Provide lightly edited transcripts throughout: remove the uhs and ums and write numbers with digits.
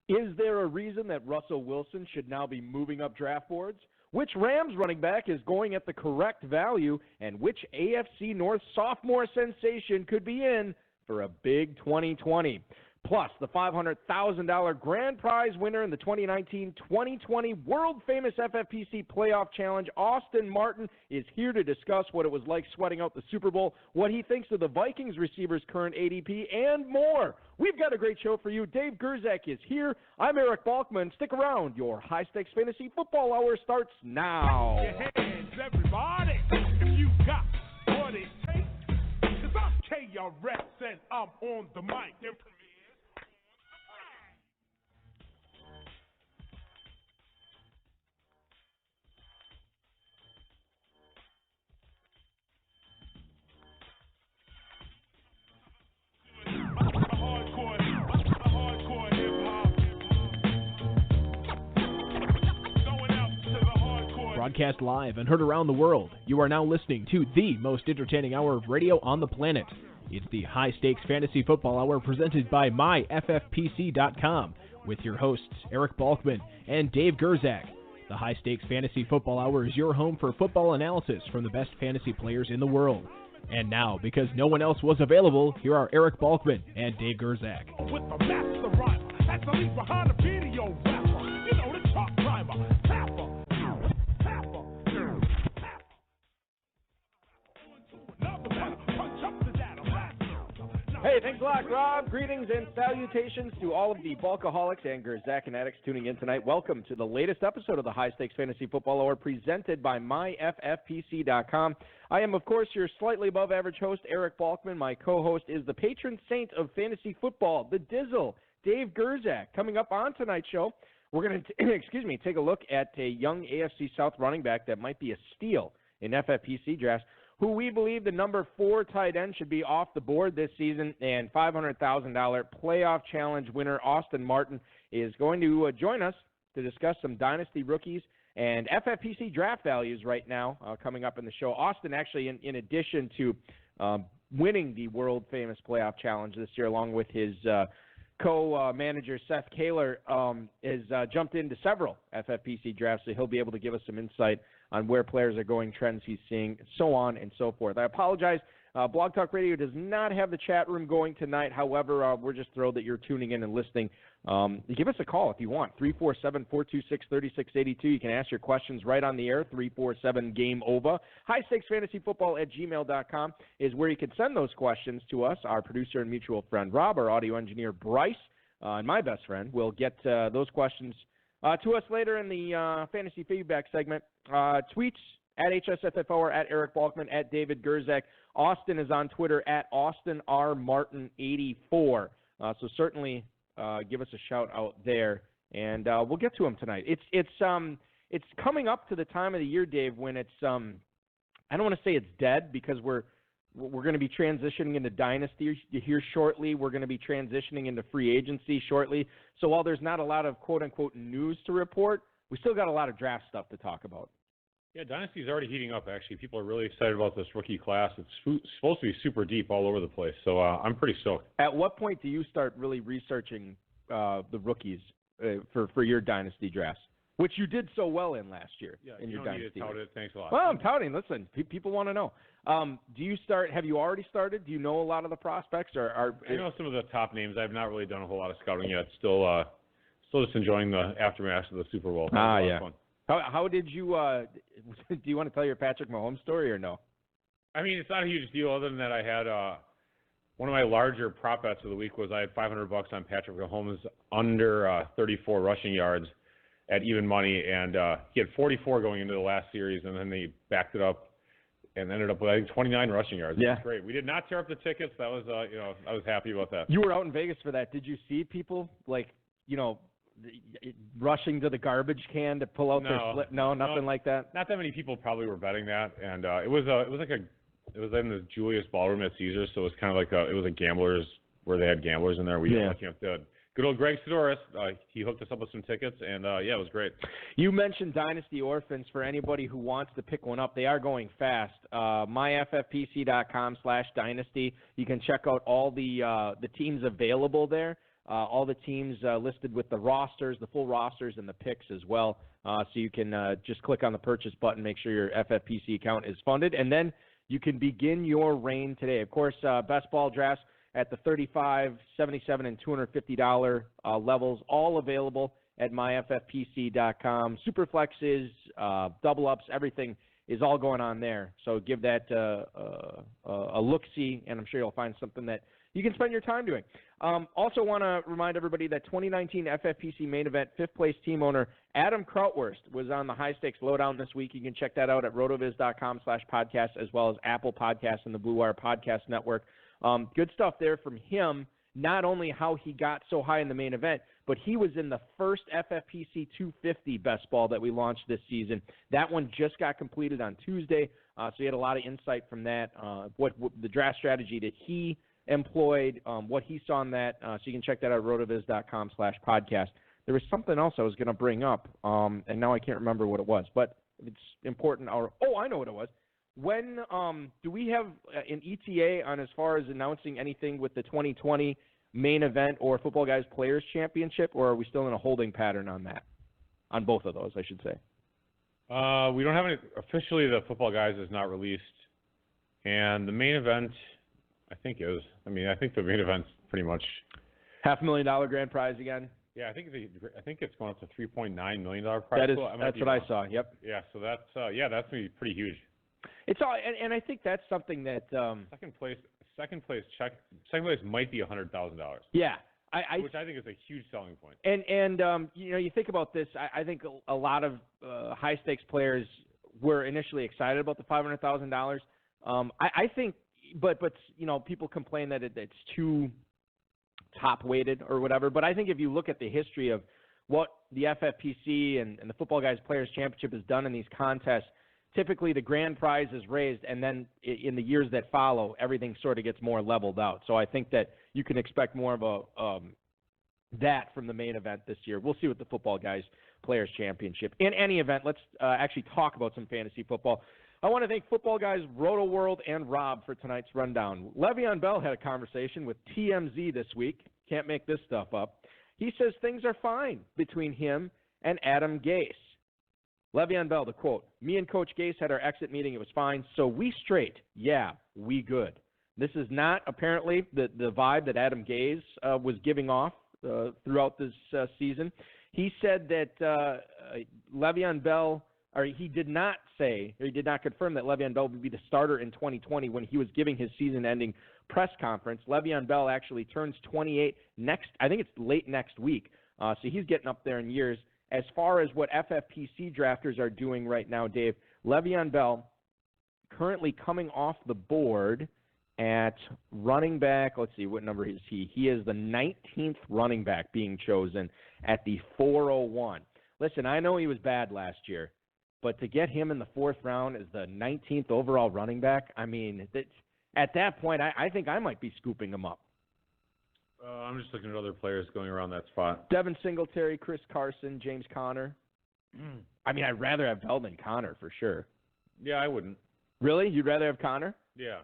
Is there a reason that Russell Wilson should now be moving up draft boards? Which Rams running back is going at the correct value? And which AFC North sophomore sensation could be in for a big 2020? Plus, the $500,000 grand prize winner in the 2019-2020 world-famous FFPC Playoff Challenge, Austin Martin, is here to discuss what it was like sweating out the Super Bowl, what he thinks of the Vikings receiver's current ADP, and more. We've got a great show for you. Dave Gerzak is here. I'm Eric Balkman. Stick around. Your high-stakes fantasy football hour starts now. Your hands, everybody, if you got what it takes. Because I'm KRS and I'm on the mic. Broadcast live and heard around the world, you are now listening to the most entertaining hour of radio on the planet. It's the High Stakes Fantasy Football Hour presented by MyFFPC.com with your hosts Eric Balkman and Dave Gerzak. The High Stakes Fantasy Football Hour is your home for football analysis from the best fantasy players in the world. And now, because no one else was available, here are Eric Balkman and Dave Gerzak. With the master rhymer, that's the lead behind the video rapper. You know, the chalk climber, tapper. Hey, thanks a lot, Rob. Greetings and salutations to all of the Bulkaholics and Gerzak fanatics tuning in tonight. Welcome to the latest episode of the High Stakes Fantasy Football Hour presented by MyFFPC.com. I am, of course, your slightly above average host, Eric Balkman. My co-host is the patron saint of fantasy football, the Dizzle, Dave Gerzak. Coming up on tonight's show, we're going to take a look at a young AFC South running back that might be a steal in FFPC drafts, who we believe the number 4 tight end should be off the board this season, and $500,000 playoff challenge winner Austin Martin is going to join us to discuss some dynasty rookies and FFPC draft values right now coming up in the show. Austin actually, in addition to winning the world-famous playoff challenge this year along with his co-manager Seth Kaler, has jumped into several FFPC drafts, so he'll be able to give us some insight on where players are going, trends he's seeing, so on and so forth. I apologize. Blog Talk Radio does not have the chat room going tonight. However, we're just thrilled that you're tuning in and listening. Give us a call if you want, 347-426-3682. You can ask your questions right on the air, 347-GAME-OVA. HighStakesFantasyFootball@gmail.com is where you can send those questions to us. Our producer and mutual friend, Rob, our audio engineer, Bryce, and my best friend will get those questions to us later in the fantasy feedback segment. Tweets at HSFFO or at Eric Balkman, at David Gerzak. Austin is on Twitter at AustinRMartin84. So certainly give us a shout out there, and we'll get to him tonight. It's coming up to the time of the year, Dave, when it's I don't want to say it's dead because we're going to be transitioning into dynasty here shortly. We're going to be transitioning into free agency shortly. So while there's not a lot of quote-unquote news to report, we still got a lot of draft stuff to talk about. Yeah, Dynasty is already heating up, actually. People are really excited about this rookie class. It's supposed to be super deep all over the place, so I'm pretty stoked. At what point do you start really researching the rookies for your Dynasty drafts, which you did so well in last year in your Dynasty? Yeah, you don't need to tout it. Thanks a lot. Well, I'm touting. Listen, people want to know. Do you start? Have you already started? Do you know a lot of the prospects? I know some of the top names. I've not really done a whole lot of scouting yet. Still just enjoying the aftermath of the Super Bowl. Yeah. Fun. How did you? Do you want to tell your Patrick Mahomes story or no? I mean, it's not a huge deal. Other than that, I had one of my larger prop bets of the week was I had $500 on Patrick Mahomes under 34 rushing yards at even money, and he had 44 going into the last series, and then they backed it up and ended up with, I think, 29 rushing yards. Yeah. That's great. We did not tear up the tickets. That was, I was happy about that. You were out in Vegas for that. Did you see people rushing to the garbage can to pull out their slip? No, nothing like that. Not that many people probably were betting that, and it was in the Julius Ballroom at Caesars, so it was kind of like it was a gamblers where they had gamblers in there. We looking up the good old Greg Sidoris. He hooked us up with some tickets, and it was great. You mentioned Dynasty Orphans. For anybody who wants to pick one up, they are going fast. MyFFPC.com/dynasty. You can check out all the teams available there. all the teams listed with the rosters, the full rosters, and the picks as well. So you can just click on the purchase button, make sure your FFPC account is funded, and then you can begin your reign today. Of course, best ball drafts at the $35, $77, and $250 levels, all available at myffpc.com. Superflexes, double ups, everything is all going on there. So give that a look-see, and I'm sure you'll find something that you can spend your time doing. Also want to remind everybody that 2019 FFPC main event fifth-place team owner Adam Krautwurst was on the High Stakes Lowdown this week. You can check that out at rotoviz.com/podcast, as well as Apple Podcasts and the Blue Wire Podcast Network. Good stuff there from him, not only how he got so high in the main event, but he was in the first FFPC 250 best ball that we launched this season. That one just got completed on Tuesday, so he had a lot of insight from that, what the draft strategy that he employed, what he saw in that. So you can check that out at rotoviz.com/podcast. There was something else I was going to bring up, and now I can't remember what it was, but it's important. I know what it was. When do we have an ETA on as far as announcing anything with the 2020 main event or Football Guys Players Championship, or are we still in a holding pattern on that? On both of those, I should say. We don't have any officially. The Football Guys is not released, and the main event, I think is. I think the main event's pretty much $500,000 grand prize again. Yeah, I think it's going up to $3.9 million prize. That's what I saw. Yep. Yeah, so that's gonna be pretty huge. It's all, and I think that's something that second place might be $100,000. Yeah, which I think is a huge selling point. And you think about this. I think a lot of high stakes players were initially excited about the $500,000. I think, but people complain that it's too top weighted or whatever. But I think if you look at the history of what the FFPC and the Football Guys Players Championship has done in these contests, typically the grand prize is raised, and then in the years that follow, everything sort of gets more leveled out. So I think that you can expect more of that from the main event this year. We'll see with the Football Guys Players Championship. In any event, let's actually talk about some fantasy football. I want to thank Football Guys, Roto World, and Rob for tonight's rundown. Le'Veon Bell had a conversation with TMZ this week. Can't make this stuff up. He says things are fine between him and Adam Gase. Le'Veon Bell, the quote, "Me and Coach Gase had our exit meeting. It was fine. So we straight. Yeah, we good." This is not apparently the vibe that Adam Gase was giving off throughout this season. He said that Le'Veon Bell, or he did not confirm that Le'Veon Bell would be the starter in 2020 when he was giving his season-ending press conference. Le'Veon Bell actually turns 28 I think it's late next week. So he's getting up there in years. As far as what FFPC drafters are doing right now, Dave, Le'Veon Bell currently coming off the board at running back. Let's see, what number is he? He is the 19th running back being chosen at the 401. Listen, I know he was bad last year, but to get him in the 4th round as the 19th overall running back, at that point, I think I might be scooping him up. I'm just looking at other players going around that spot. Devin Singletary, Chris Carson, James Conner. I'd rather have Bell than Conner for sure. Yeah, I wouldn't. Really? You'd rather have Conner? Yeah,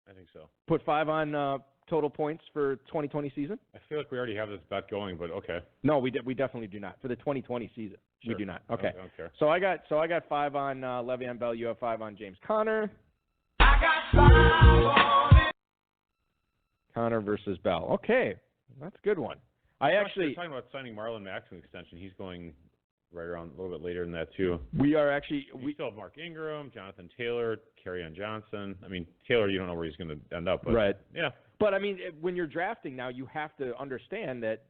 I think so. Put 5 on total points for 2020 season? I feel like we already have this bet going, but okay. No, we definitely do not. For the 2020 season, sure. We do not. Okay. I don't care. So I got 5 on Le'Veon Bell. You have 5 on James Conner. I got 5 on it. Conner versus Bell. Okay, that's a good one. We're talking about signing Marlon Mack's an extension. He's going right around a little bit later than that too. We still have Mark Ingram, Jonathan Taylor, Kerryon Johnson. Taylor, you don't know where he's going to end up, but right. Yeah. But when you're drafting now, you have to understand that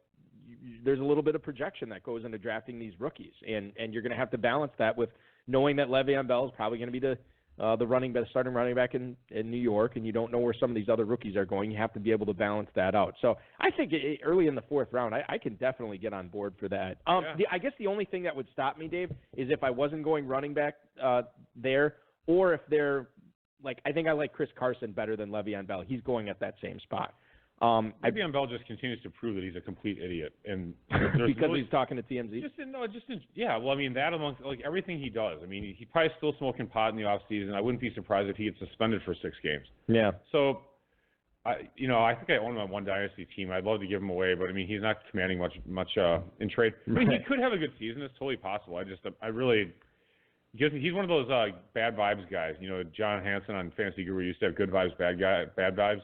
there's a little bit of projection that goes into drafting these rookies, and you're going to have to balance that with knowing that Le'Veon Bell is probably going to be the starting running back in New York, and you don't know where some of these other rookies are going. You have to be able to balance that out. So I think early in the 4th round, I can definitely get on board for that. I guess the only thing that would stop me, Dave, is if I wasn't going running back there, or if they're I think I like Chris Carson better than Le'Veon Bell. He's going at that same spot. Le'Veon Bell just continues to prove that he's a complete idiot, and because he's talking to TMZ. That amongst everything he does. He probably still smoking pot in the off season. I wouldn't be surprised if he gets suspended for 6 games. Yeah. So, I think I own him on one dynasty team. I'd love to give him away, but I mean, he's not commanding much in trade. I mean, he could have a good season. It's totally possible. He's one of those bad vibes guys. John Hansen on Fantasy Guru used to have good vibes, bad vibes.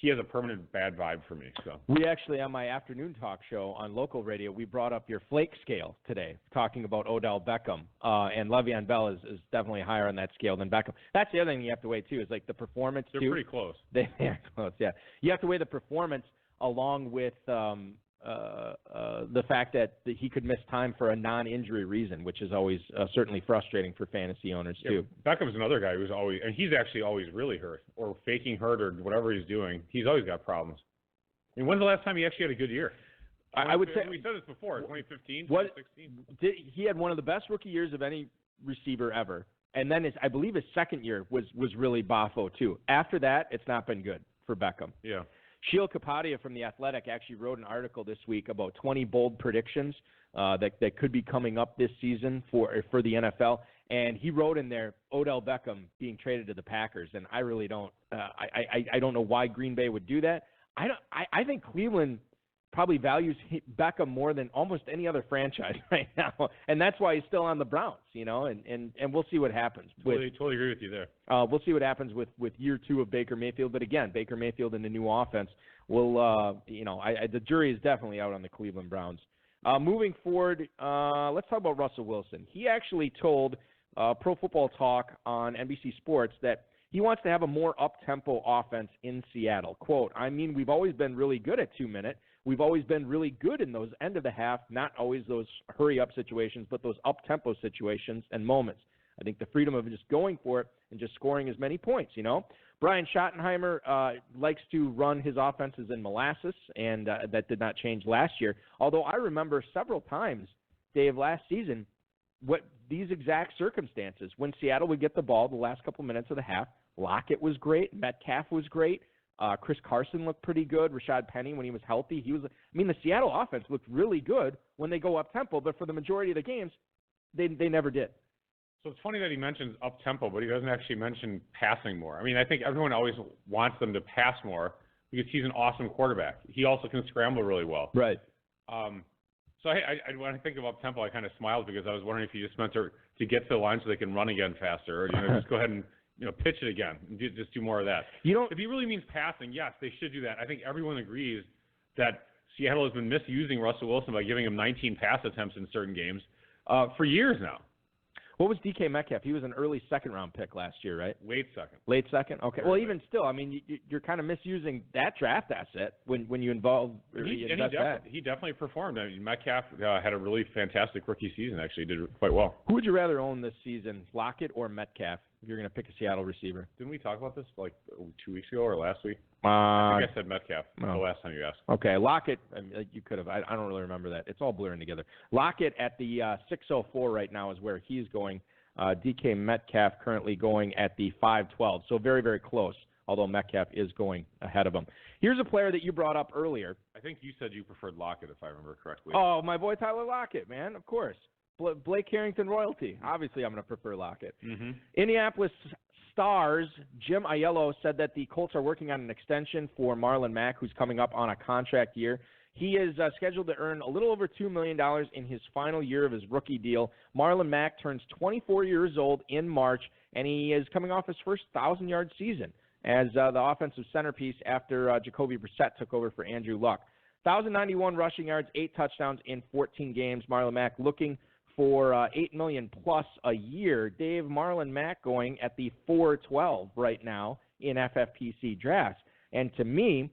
He has a permanent bad vibe for me. So we actually, on my afternoon talk show on local radio, we brought up your flake scale today, talking about Odell Beckham, and Le'Veon Bell is definitely higher on that scale than Beckham. That's the other thing you have to weigh too, is like the performance. They're too. pretty close. They are close, yeah. You have to weigh the performance along with the fact that he could miss time for a non-injury reason, which is always certainly frustrating for fantasy owners too. Beckham's another guy who's always, and he's actually always really hurt or faking hurt or whatever he's doing. He's always got problems. I mean, when's the last time he actually had a good year? I would say we said this before, 2015, 2016. He had one of the best rookie years of any receiver ever, and then I believe his second year was really boffo too. After that, it's not been good for Beckham. Yeah. Sheil Kapadia from The Athletic actually wrote an article this week about 20 bold predictions that could be coming up this season for the NFL, and he wrote in there Odell Beckham being traded to the Packers, and I really don't I don't know why Green Bay would do that. I think Cleveland probably values Beckham more than almost any other franchise right now, and that's why he's still on the Browns, and we'll see what happens. Totally agree with you there. We'll see what happens with year 2 of Baker Mayfield, but again, Baker Mayfield in the new offense will, the jury is definitely out on the Cleveland Browns. Moving forward, let's talk about Russell Wilson. He actually told Pro Football Talk on NBC Sports that he wants to have a more up-tempo offense in Seattle. Quote, I mean, we've always been really good at 2-minute. We've always been really good in those end of the half, not always those hurry-up situations, but those up-tempo situations and moments. I think the freedom of just going for it and just scoring as many points, Brian Schottenheimer likes to run his offenses in molasses, and that did not change last year. Although I remember several times, Dave, last season, what these exact circumstances, when Seattle would get the ball the last couple minutes of the half, Lockett was great, Metcalf was great, Chris Carson looked pretty good, Rashad Penny when he was healthy. The Seattle offense looked really good when they go up-tempo, but for the majority of the games, they never did. So it's funny that he mentions up-tempo, but he doesn't actually mention passing more. I mean, I think everyone always wants them to pass more because he's an awesome quarterback. He also can scramble really well. Right. So when I think of up-tempo, I kind of smiled because I was wondering if he just meant to get to the line so they can run again faster, or just go ahead and pitch it again and just do more of that. If he really means passing, yes, they should do that. I think everyone agrees that Seattle has been misusing Russell Wilson by giving him 19 pass attempts in certain games for years now. What was DK Metcalf? He was an early second-round pick last year, right? Late second. Late second? Okay. Well, even still, I mean, you're kind of misusing that draft asset when you invest that. He definitely performed. I mean, Metcalf had a really fantastic rookie season, actually. Did quite well. Who would you rather own this season, Lockett or Metcalf, if you're going to pick a Seattle receiver? Didn't we talk about this like 2 weeks ago or last week? I think I said Metcalf the last time you asked. Okay, Lockett, you could have. I don't really remember that. It's all blurring together. Lockett at the 604 right now is where he's going. DK Metcalf currently going at the 512, so very, very close, although Metcalf is going ahead of him. Here's a player that you brought up earlier. I think you said you preferred Lockett, if I remember correctly. Oh, my boy Tyler Lockett, man, of course. Blake Harrington royalty. Obviously, I'm going to prefer Lockett. Mm-hmm. Indianapolis Stars, Jim Aiello said that the Colts are working on an extension for Marlon Mack, who's coming up on a contract year. He is scheduled to earn a little over $2 million in his final year of his rookie deal. Marlon Mack turns 24 years old in March, and he is coming off his first 1,000-yard season as the offensive centerpiece after Jacoby Brissett took over for Andrew Luck. 1,091 rushing yards, 8 touchdowns in 14 games. Marlon Mack looking for $8 million plus a year. Dave, Marlon Mack going at the 412 right now in FFPC drafts. And to me,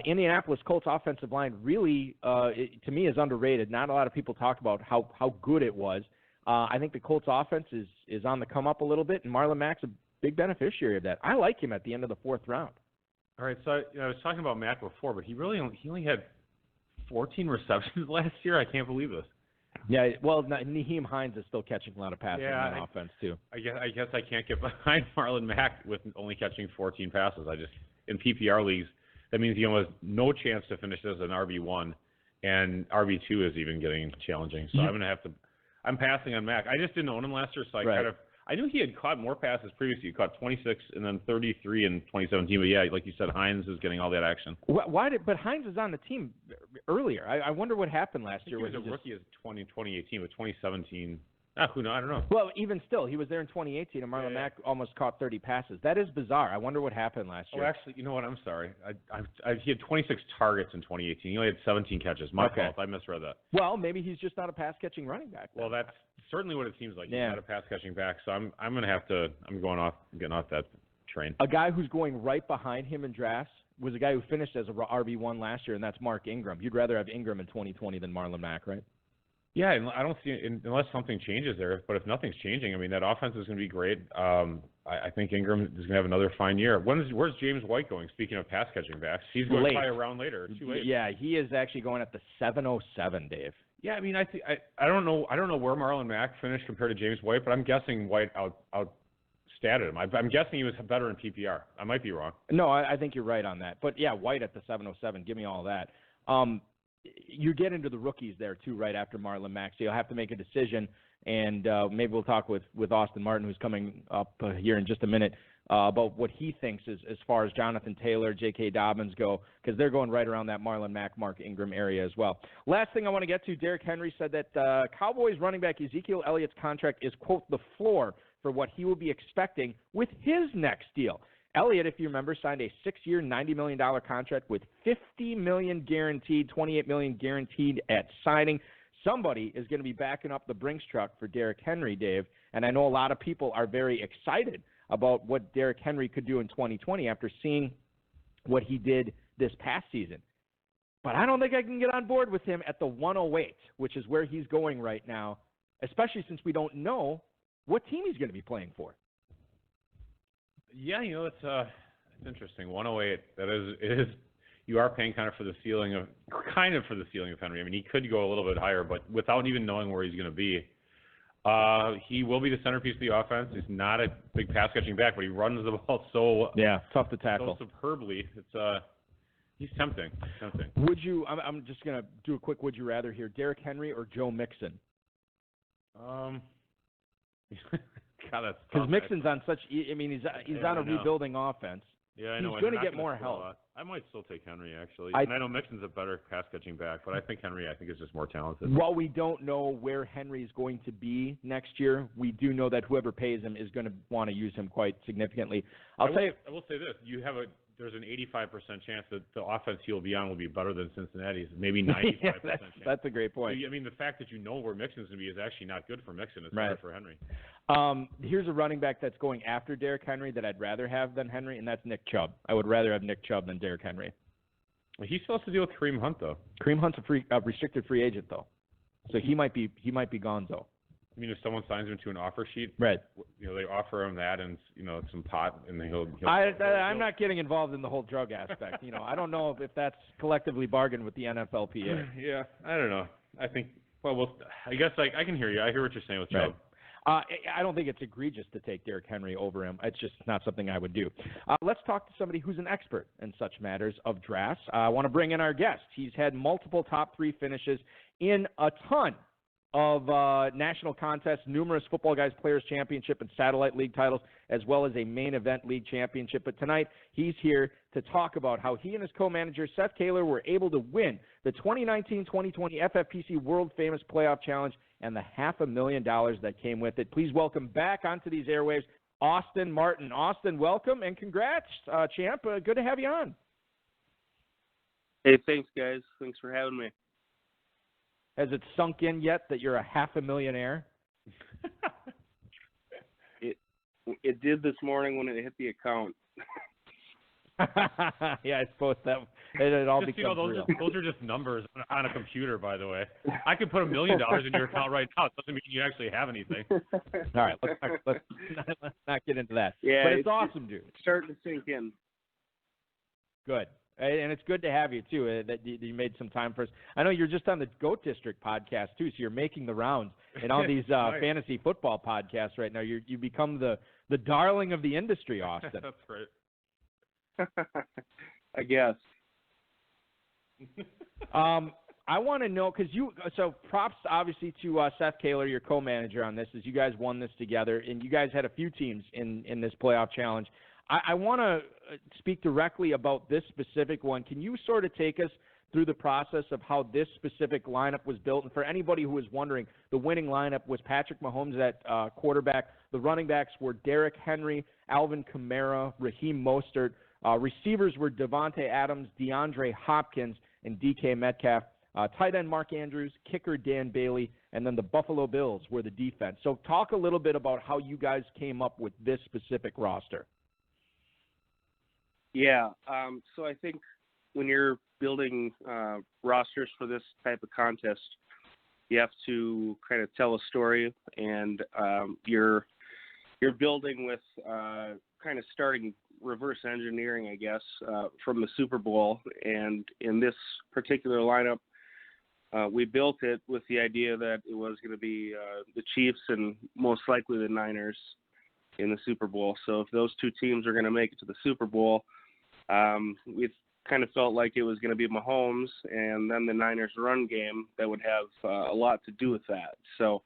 Indianapolis Colts offensive line really, to me, is underrated. Not a lot of people talk about how good it was. I think the Colts offense is on the come up a little bit, and Marlon Mack's a big beneficiary of that. I like him at the end of the 4th round. All right, so I was talking about Mack before, but he only had 14 receptions last year. I can't believe this. Yeah, well, Nyheim Hines is still catching a lot of passes in that offense too. I guess I can't get behind Marlon Mack with only catching 14 passes. In PPR leagues, that means he almost no chance to finish as an RB1, and RB2 is even getting challenging. So I'm passing on Mack. I just didn't own him last year, so I knew he had caught more passes previously. He caught 26 and then 33 in 2017. But yeah, like you said, Hines is getting all that action. But Hines was on the team earlier. I wonder what happened last year. He was a rookie as 2018, but 2017. Who knows? I don't know. Well, even still, he was there in 2018, and Marlon Mack almost caught 30 passes. That is bizarre. I wonder what happened last year. Oh, actually, you know what? I'm sorry. He had 26 targets in 2018. He only had 17 catches. My fault. I misread that. Well, maybe he's just not a pass-catching running back. Well, that's certainly what it seems like. He's not a pass-catching back. So I'm getting off that train. A guy who's going right behind him in drafts was a guy who finished as a RB1 last year, and that's Mark Ingram. You'd rather have Ingram in 2020 than Marlon Mack, right? Yeah, I don't see it unless something changes there. But if nothing's changing, I mean, that offense is going to be great. I think Ingram is going to have another fine year. Where's James White going? Speaking of pass catching backs, he's going probably a round later. Too late. Yeah, he is actually going at the 707, Dave. Yeah, I mean, I don't know where Marlon Mack finished compared to James White, but I'm guessing White outstatted him. I'm guessing he was better in PPR. I might be wrong. No, I think you're right on that. But yeah, White at the 707. Give me all that. You get into the rookies there, too, right after Marlon Mack. So you'll have to make a decision, and maybe we'll talk with Austin Martin, who's coming up here in just a minute, about what he thinks as far as Jonathan Taylor, J.K. Dobbins go, because they're going right around that Marlon Mack, Mark Ingram area as well. Last thing I want to get to, Derrick Henry said that Cowboys running back Ezekiel Elliott's contract is, quote, the floor for what he will be expecting with his next deal. Elliott, if you remember, signed a 6-year, $90 million contract with $50 million guaranteed, $28 million guaranteed at signing. Somebody is going to be backing up the Brinks truck for Derrick Henry, Dave, and I know a lot of people are very excited about what Derrick Henry could do in 2020 after seeing what he did this past season. But I don't think I can get on board with him at the 108, which is where he's going right now, especially since we don't know what team he's going to be playing for. Yeah, it's interesting. 108. It is. You are paying kind of for the ceiling of Henry. I mean, he could go a little bit higher, but without even knowing where he's going to be, he will be the centerpiece of the offense. He's not a big pass catching back, but he runs the ball tough to tackle, so superbly. He's tempting. Would you? I'm just going to do a quick. Would you rather here, Derrick Henry or Joe Mixon? God, that's because Mixon's on such. I mean, he's on a rebuilding offense. Yeah, I know. He's going to get more help. I might still take Henry actually. I know Mixon's a better pass catching back, but I think Henry is just more talented. While we don't know where Henry is going to be next year, we do know that whoever pays him is going to want to use him quite significantly. I will say this: there's an 85% chance that the offense he'll be on will be better than Cincinnati's, maybe 95% chance. That's a great point. So, I mean, the fact that you know where Mixon's going to be is actually not good for Mixon. It's better for Henry. Here's a running back that's going after Derrick Henry that I'd rather have than Henry, and that's Nick Chubb. I would rather have Nick Chubb than Derrick Henry. He's supposed to deal with Kareem Hunt, though. Kareem Hunt's a restricted free agent, though, so he might be gonzo. I mean, if someone signs him to an offer sheet, right? They offer him that and some pot, and then he'll I'm not getting involved in the whole drug aspect. I don't know if that's collectively bargained with the NFLPA. Yeah, I don't know. I think. Well, I guess I can hear you. I hear what you're saying with Chubb. I don't think it's egregious to take Derrick Henry over him. It's just not something I would do. Let's talk to somebody who's an expert in such matters of drafts. I want to bring in our guest. He's had multiple top 3 finishes in a ton of national contests, numerous Football Guys Players Championship and Satellite League titles, as well as a main event league championship. But tonight, he's here to talk about how he and his co-manager, Seth Kaler, were able to win the 2019-2020 FFPC World Famous Playoff Challenge and the $500,000 that came with it. Please welcome back onto these airwaves, Austin Martin. Austin, welcome and congrats, champ. Good to have you on. Hey, thanks, guys. Thanks for having me. Has it sunk in yet that you're a $500,000-aire? It did this morning when it hit the account. Yeah, I suppose that it all becomes real. Those are just numbers on a computer, by the way. I could put $1 million in your account right now. It doesn't mean you actually have anything. All right, let's not get into that. Yeah, but it's awesome, dude. It's starting to sink in. Good. And it's good to have you, too, that you made some time for us. I know you're just on the GOAT District podcast, too, so you're making the rounds in all these nice. fantasy football podcasts right now. You become the darling of the industry, Austin. That's great. I guess. I want to know, because so props obviously to Seth Kaler, your co-manager on this, as you guys won this together, and you guys had a few teams in this playoff challenge. I want to speak directly about this specific one. Can you sort of take us through the process of how this specific lineup was built? And for anybody who is wondering, the winning lineup was Patrick Mahomes at quarterback. The running backs were Derrick Henry, Alvin Kamara, Raheem Mostert. Receivers were Devontae Adams, DeAndre Hopkins, and DK Metcalf. Tight end Mark Andrews, kicker Dan Bailey, and then the Buffalo Bills were the defense. So talk a little bit about how you guys came up with this specific roster. Yeah, so I think when you're building rosters for this type of contest, you have to kind of tell a story, and you're building with kind of starting reverse engineering, I guess, from the Super Bowl. And in this particular lineup, we built it with the idea that it was going to be the Chiefs and most likely the Niners in the Super Bowl. So if those two teams are going to make it to the Super Bowl, we kind of felt like it was going to be Mahomes and then the Niners run game that would have a lot to do with that. So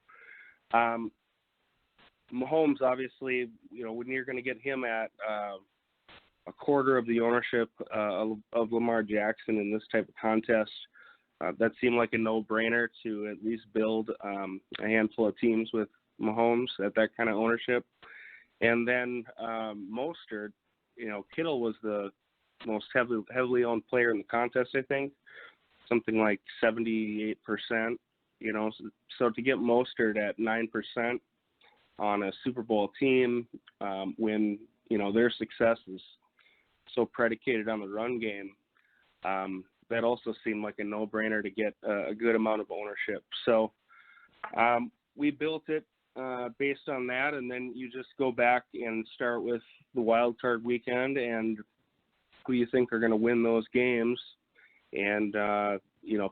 Mahomes, obviously, when you're going to get him at a quarter of the ownership of Lamar Jackson in this type of contest, that seemed like a no-brainer to at least build a handful of teams with Mahomes at that kind of ownership. And then Mostert, Kittle was the most heavily owned player in the contest, I think, something like 78%. So to get Mostert at 9% on a Super Bowl team, when their success is so predicated on the run game, that also seemed like a no-brainer to get a good amount of ownership. So we built it based on that, and then you just go back and start with the wild card weekend and who you think are going to win those games, and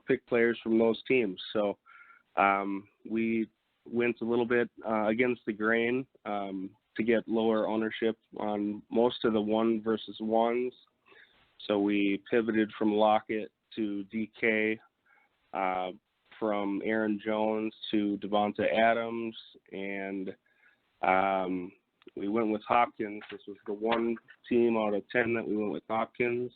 pick players from those teams. So we went a little bit against the grain to get lower ownership on most of the 1 versus 1s. So we pivoted from Lockett to DK, from Aaron Jones to Devonta Adams, and we went with Hopkins. This was the 1 team out of 10 that we went with Hopkins.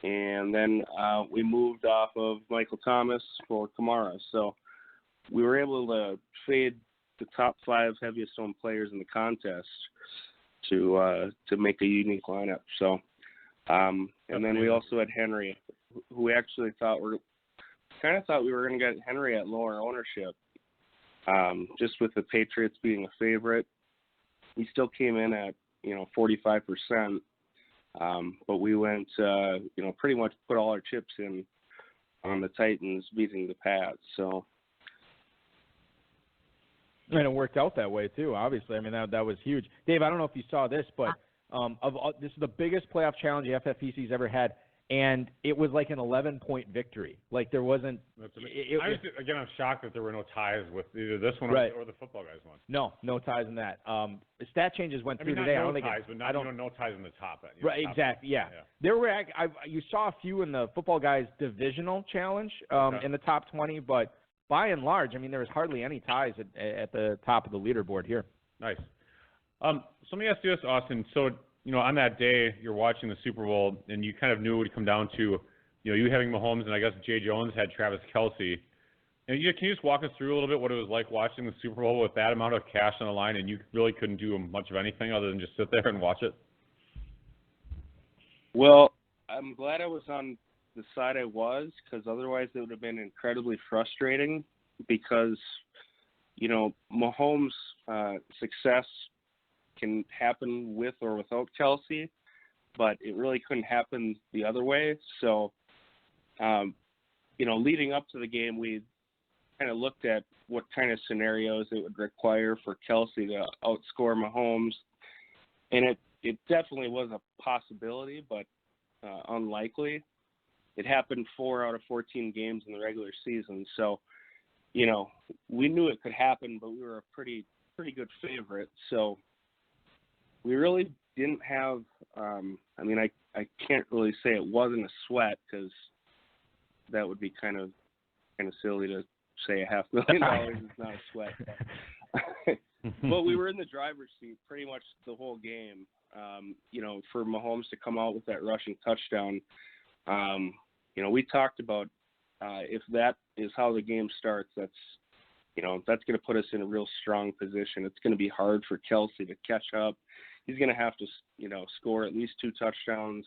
And then we moved off of Michael Thomas for Kamara. So we were able to fade the top 5 heaviest owned players in the contest to make a unique lineup. So, and then we also had Henry, who we actually thought we were going to get Henry at lower ownership, just with the Patriots being a favorite. He still came in at 45%, but we went pretty much put all our chips in on the Titans beating the Pats. So. And it worked out that way too. Obviously, I mean that was huge. Dave, I don't know if you saw this, but this is the biggest playoff challenge the FFPC's ever had, and it was like an 11-point victory. Like there wasn't. I'm shocked that there were no ties with either this one or the football guys one. No ties in that. The stat changes went through No today. ties in the top end. Right, exactly. Yeah. There were. You saw a few in the football guys divisional challenge in the top 20, but by and large, I mean, there was hardly any ties at the top of the leaderboard here. Nice. So let me ask you this, Austin. So, on that day, you're watching the Super Bowl, and you kind of knew it would come down to, you having Mahomes, and I guess Jay Jones had Travis Kelce. And can you just walk us through a little bit what it was like watching the Super Bowl with that amount of cash on the line, and you really couldn't do much of anything other than just sit there and watch it? Well, I'm glad I was on the side I was, because otherwise it would have been incredibly frustrating, because Mahomes' success can happen with or without Kelce, but it really couldn't happen the other way. So leading up to the game, we kind of looked at what kind of scenarios it would require for Kelce to outscore Mahomes, and it definitely was a possibility, but unlikely. It happened 4 out of 14 games in the regular season. So, we knew it could happen, but we were a pretty good favorite. So we really didn't have, I can't really say it wasn't a sweat, because that would be kind of kind of silly to say $500,000 is not a sweat. But we were in the driver's seat pretty much the whole game. For Mahomes to come out with that rushing touchdown, we talked about if that is how the game starts, that's going to put us in a real strong position. It's going to be hard for Kelsey to catch up. He's going to have to, score at least 2 touchdowns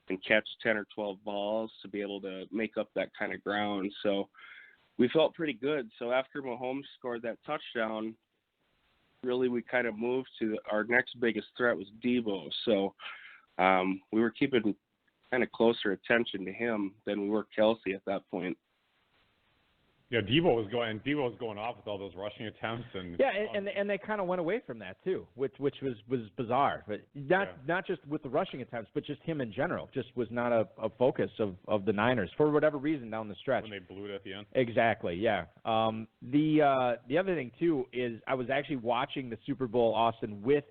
and catch 10 or 12 balls to be able to make up that kind of ground. So we felt pretty good. So after Mahomes scored that touchdown, really we kind of moved to our next biggest threat was Debo. So we were keeping kind of closer attention to him than we were Kelsey at that point. Yeah, Debo was going off with all those rushing attempts, and and they kind of went away from that too, which was bizarre. But not just with the rushing attempts, but just him in general, just was not a focus of the Niners for whatever reason down the stretch. When they blew it at the end. Exactly. Yeah. The other thing too is I was actually watching the Super Bowl, Austin, with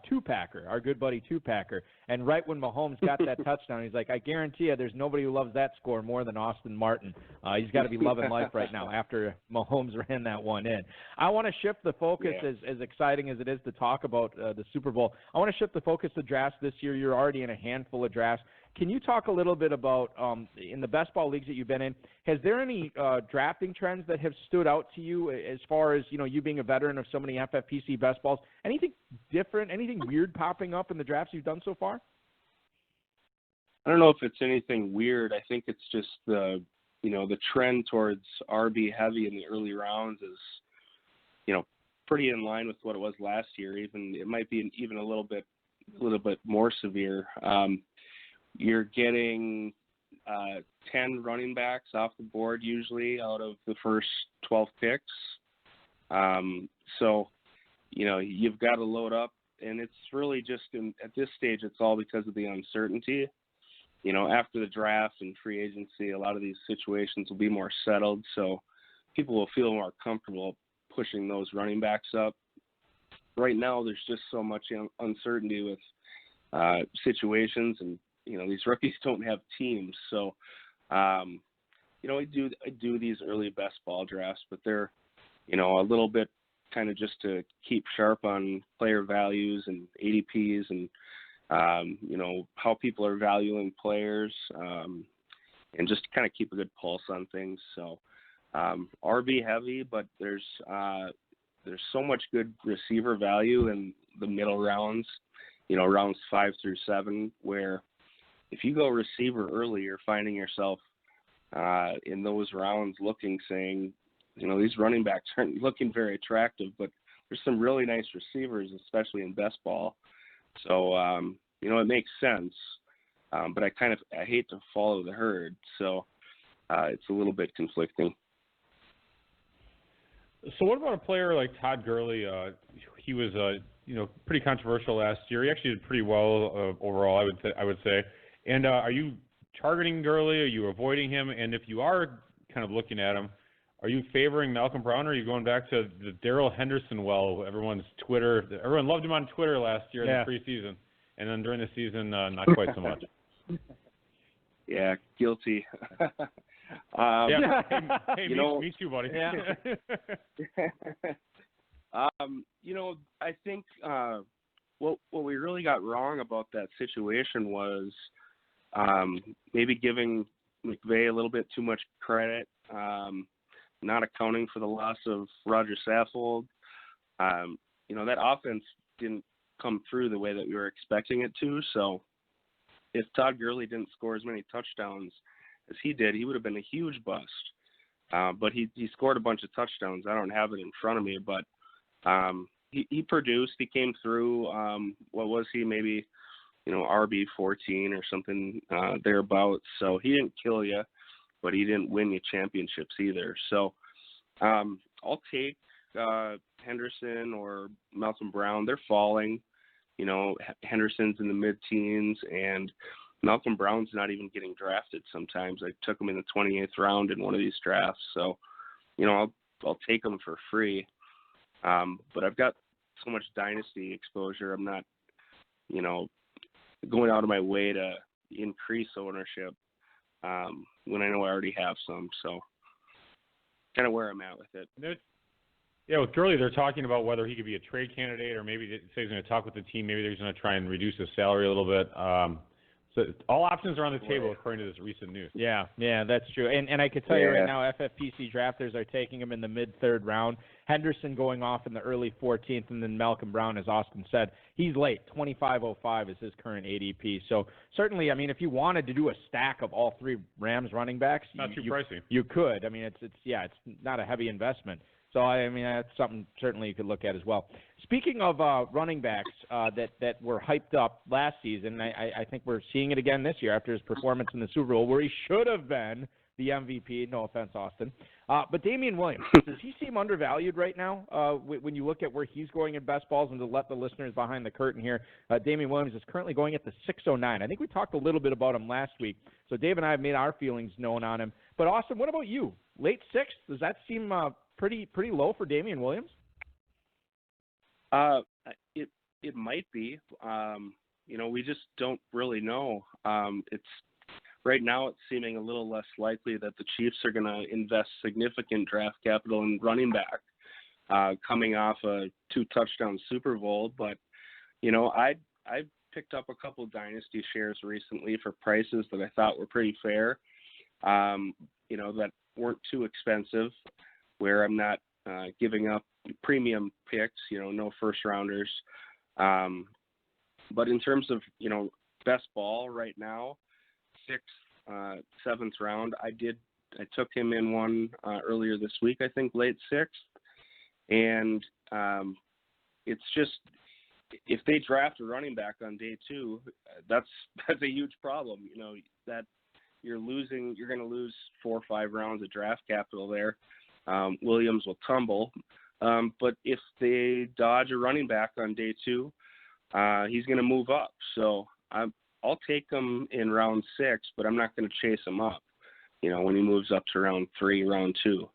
Two-Packer, our good buddy Two-Packer, and right when Mahomes got that touchdown, he's like, I guarantee you there's nobody who loves that score more than Austin Martin. He's got to be loving life right now after Mahomes ran that one in. I want to shift the focus, as exciting as it is to talk about the Super Bowl. I want to shift the focus to drafts this year. You're already in a handful of drafts. Can you talk a little bit about, in the best ball leagues that you've been in, has there any drafting trends that have stood out to you as far as, you being a veteran of so many FFPC best balls? Anything different, anything weird popping up in the drafts you've done so far? I don't know if it's anything weird. I think it's just the trend towards RB heavy in the early rounds is, pretty in line with what it was last year. Even it might be even a little bit more severe. You're getting 10 running backs off the board usually out of the first 12 picks. So, you've got to load up, and it's really just at this stage, it's all because of the uncertainty. After the draft and free agency, a lot of these situations will be more settled, so people will feel more comfortable pushing those running backs up. Right now, there's just so much uncertainty with situations, and these rookies don't have teams. So, I do these early best ball drafts, but they're, a little bit kind of just to keep sharp on player values and ADPs and, how people are valuing players, and just kind of keep a good pulse on things. So, RB heavy, but there's so much good receiver value in the middle rounds, rounds 5 through 7, where if you go receiver early, you're finding yourself in those rounds saying, these running backs aren't looking very attractive, but there's some really nice receivers, especially in best ball. So, it makes sense, but I hate to follow the herd, so it's a little bit conflicting. So what about a player like Todd Gurley? He was, pretty controversial last year. He actually did pretty well overall, I would say. And are you targeting Gurley? Are you avoiding him? And if you are kind of looking at him, are you favoring Malcolm Brown, or are you going back to the Darrell Henderson everyone loved him on Twitter last year in the preseason, and then during the season, not quite so much. Yeah, guilty. Hey, me too, buddy. Yeah. I think what we really got wrong about that situation was maybe giving McVay a little bit too much credit, not accounting for the loss of Roger Saffold. That offense didn't come through the way that we were expecting it to. So if Todd Gurley didn't score as many touchdowns as he did, he would have been a huge bust. But he scored a bunch of touchdowns. I don't have it in front of me, but he produced. He came through. What was he? Maybe, RB 14 or something thereabouts. So he didn't kill you, but he didn't win you championships either. So I'll take Henderson or Malcolm Brown. They're falling. Henderson's in the mid-teens, and Malcolm Brown's not even getting drafted sometimes. I took him in the 28th round in one of these drafts. So, I'll take him for free. But I've got so much dynasty exposure. I'm not, going out of my way to increase ownership when I know I already have some. So. kind of where I'm at with it. Yeah, with Gurley, they're talking about whether he could be a trade candidate or maybe say he's going to talk with the team. Maybe they're going to try and reduce his salary a little bit. So all options are on the table according to this recent news. Yeah, that's true. And I could tell you right now, FFPC drafters are taking him in the mid-third round. Henderson going off in the early 14th, and then Malcolm Brown, as Austin said, he's late. 2505 is his current ADP. So certainly, I mean, if you wanted to do a stack of all three Rams running backs, not too pricey. You could. I mean, it's not a heavy investment. So, I mean, that's something certainly you could look at as well. Speaking of running backs that were hyped up last season, I think we're seeing it again this year after his performance in the Super Bowl, where he should have been the MVP. No offense, Austin. But Damian Williams, does he seem undervalued right now when you look at where he's going in best balls? And to let the listeners behind the curtain here, Damian Williams is currently going at the 609. I think we talked a little bit about him last week. So Dave and I have made our feelings known on him. But, Austin, what about you? Late sixth? Does that seem pretty low for Damian Williams? It might be. We just don't really know. It's right now it's seeming a little less likely that the Chiefs are going to invest significant draft capital in running back, coming off a 2-touchdown Super Bowl. But I picked up a couple of dynasty shares recently for prices that I thought were pretty fair. That weren't too expensive, where I'm not giving up premium picks, no first rounders. But in terms of, best ball right now, 6th, 7th round, I took him in one earlier this week, I think late 6th. And it's just, if they draft a running back on day 2, that's a huge problem. That you're going to lose 4 or 5 rounds of draft capital there. Williams will tumble. But if they dodge a running back on day 2, he's going to move up. So I'll take him in round 6, but I'm not going to chase him up, when he moves up to round 3, round 2.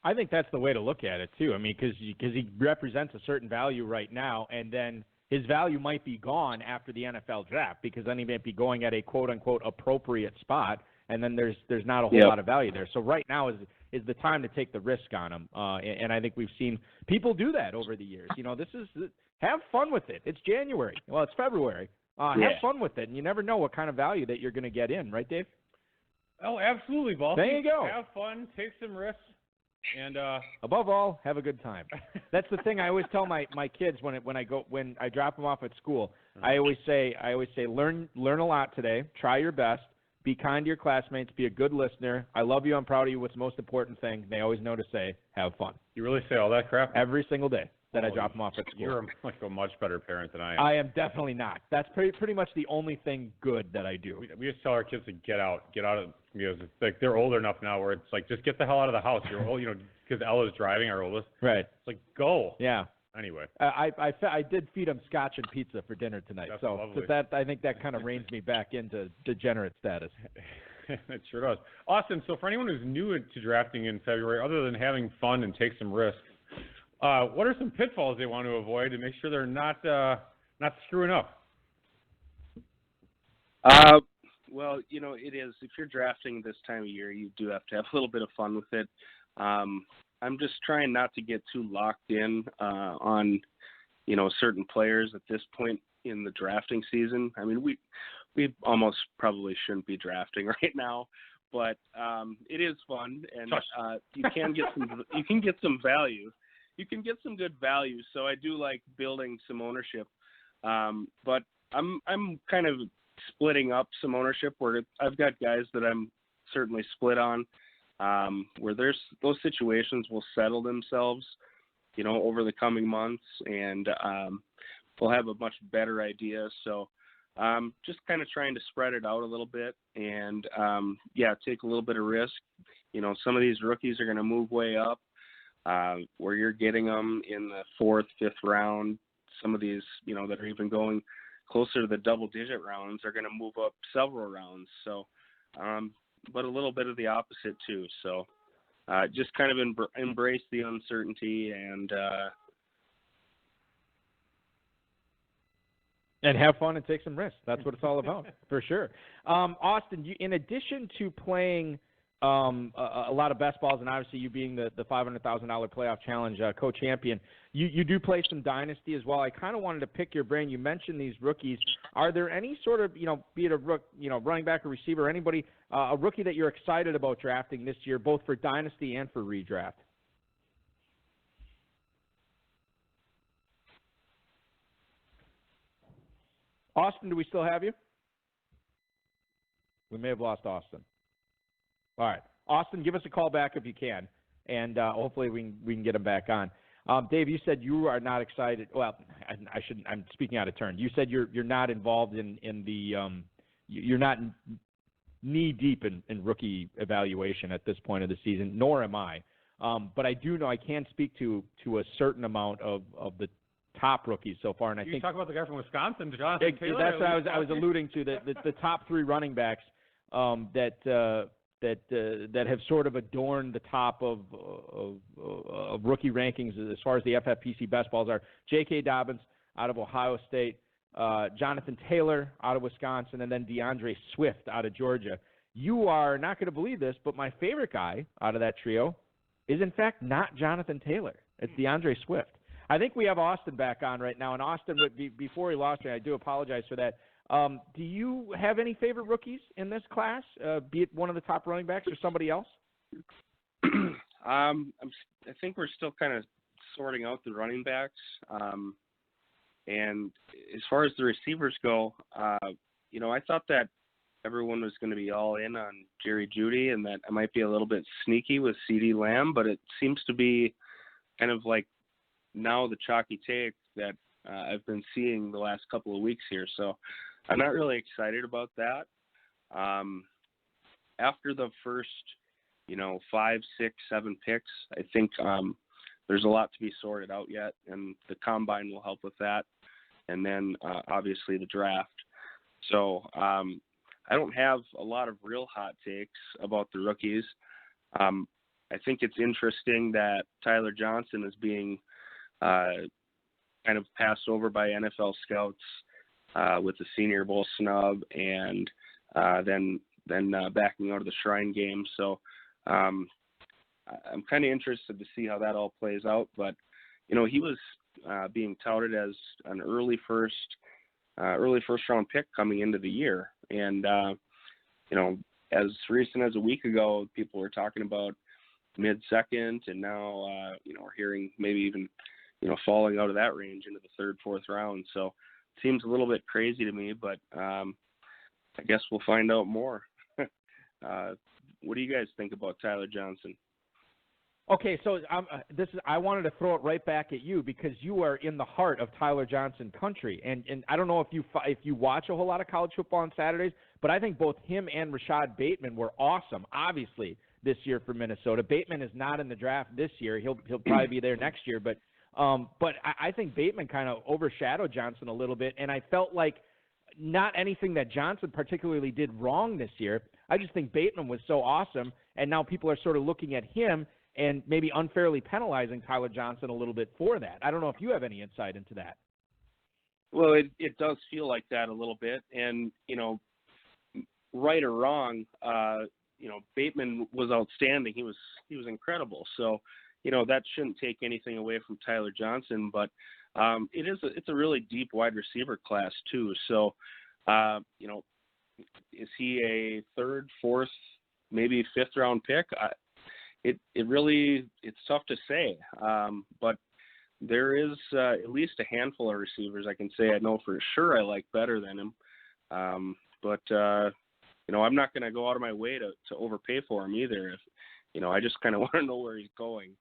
I think that's the way to look at it, too. I mean, because he represents a certain value right now, and then his value might be gone after the NFL draft, because then he might be going at a quote-unquote appropriate spot, and then there's not a whole lot of value there. So right now is the time to take the risk on him, and I think we've seen people do that over the years. Have fun with it. It's January. Well, it's February. Have fun with it, and you never know what kind of value that you're going to get in, right, Dave? Oh, absolutely, Balky. There you go. Have fun, take some risks, and above all, have a good time. That's the thing I always tell my kids when I drop them off at school. I always say learn a lot today. Try your best. Be kind to your classmates. Be a good listener. I love you. I'm proud of you. What's the most important thing? They always know to say, have fun. You really say all that crap? Every single day that I drop them off at school. You're like a much better parent than I am. I am definitely not. That's pretty much the only thing good that I do. We just tell our kids to get out of, it's like they're older enough now where it's like, just get the hell out of the house. You're old, because Ella's driving, our oldest. Right. It's like, go. Yeah. Anyway. I did feed him scotch and pizza for dinner tonight. That's so lovely. I think that kind of reins me back into degenerate status. It sure does. Austin, so for anyone who's new to drafting in February, other than having fun and take some risks, what are some pitfalls they want to avoid to make sure they're not screwing up? Well, it is. If you're drafting this time of year, you do have to have a little bit of fun with it. I'm just trying not to get too locked in on, certain players at this point in the drafting season. I mean, we almost probably shouldn't be drafting right now, but it is fun, and you can get some value. You can get some good value. So I do like building some ownership, but I'm kind of splitting up some ownership where I've got guys that I'm certainly split on, where those situations will settle themselves, over the coming months, and we'll have a much better idea. So just kind of trying to spread it out a little bit and, take a little bit of risk. Some of these rookies are going to move way up, where you're getting them in the 4th, 5th round. Some of these, that are even going closer to the double-digit rounds are going to move up several rounds. So, but a little bit of the opposite too. So, just kind of embrace the uncertainty and have fun and take some risks. That's what it's all about, for sure. Austin, in addition to playing a lot of best balls, and obviously you being the $500,000 playoff challenge co-champion, you do play some dynasty as well. I kind of wanted to pick your brain. You mentioned these rookies. Are there any sort of, be it a running back or receiver, or anybody, a rookie that you're excited about drafting this year, both for dynasty and for redraft? Austin, do we still have you? We may have lost Austin. All right. Austin, give us a call back if you can, and hopefully we can get him back on. Dave, you said you are not excited. Well, I shouldn't. I'm speaking out of turn. You said you're not involved in the you're not knee deep in rookie evaluation at this point of the season, nor am I. But I do know I can speak to a certain amount of the top rookies so far, and I think you talk about the guy from Wisconsin, Jonathan Taylor. That's what I was alluding to. The top three running backs that have sort of adorned the top of rookie rankings as far as the FFPC best balls are J.K. Dobbins out of Ohio State, Jonathan Taylor out of Wisconsin, and then DeAndre Swift out of Georgia. You are not going to believe this, but my favorite guy out of that trio is, in fact, not Jonathan Taylor. It's DeAndre Swift. I think we have Austin back on right now, and Austin, before he lost me, I do apologize for that. Do you have any favorite rookies in this class, be it one of the top running backs or somebody else? I think we're still kind of sorting out the running backs. And as far as the receivers go, I thought that everyone was going to be all in on Jerry Jeudy and that I might be a little bit sneaky with CeeDee Lamb, but it seems to be kind of like now the chalky take that I've been seeing the last couple of weeks here. So I'm not really excited about that. After the first, 5, 6, 7 picks, I think there's a lot to be sorted out yet, and the combine will help with that. And then obviously the draft. So I don't have a lot of real hot takes about the rookies. I think it's interesting that Tyler Johnson is being kind of passed over by NFL scouts with the Senior Bowl snub and then backing out of the Shrine Game. So I'm kind of interested to see how that all plays out. But, he was being touted as an early first round pick coming into the year. And, as recent as a week ago, people were talking about mid-second, and now, we're hearing maybe even, falling out of that range into the third, fourth round. So it seems a little bit crazy to me, but I guess we'll find out more. What do you guys think about Tyler Johnson? Okay, so I wanted to throw it right back at you because you are in the heart of Tyler Johnson country, and I don't know if you watch a whole lot of college football on Saturdays, but I think both him and Rashad Bateman were awesome, obviously, this year for Minnesota. Bateman is not in the draft this year; he'll probably be there next year, but I think Bateman kind of overshadowed Johnson a little bit, and I felt like not anything that Johnson particularly did wrong this year. I just think Bateman was so awesome, and now people are sort of looking at him and maybe unfairly penalizing Tyler Johnson a little bit for that. I don't know if you have any insight into that. Well, it does feel like that a little bit. And, right or wrong, Bateman was outstanding. He was incredible. So, that shouldn't take anything away from Tyler Johnson, but it's a really deep wide receiver class too. So, is he a third, fourth, maybe fifth round pick? It's tough to say, but there is at least a handful of receivers I can say I know for sure I like better than him. But I'm not going to go out of my way to overpay for him either. If I just kind of want to know where he's going.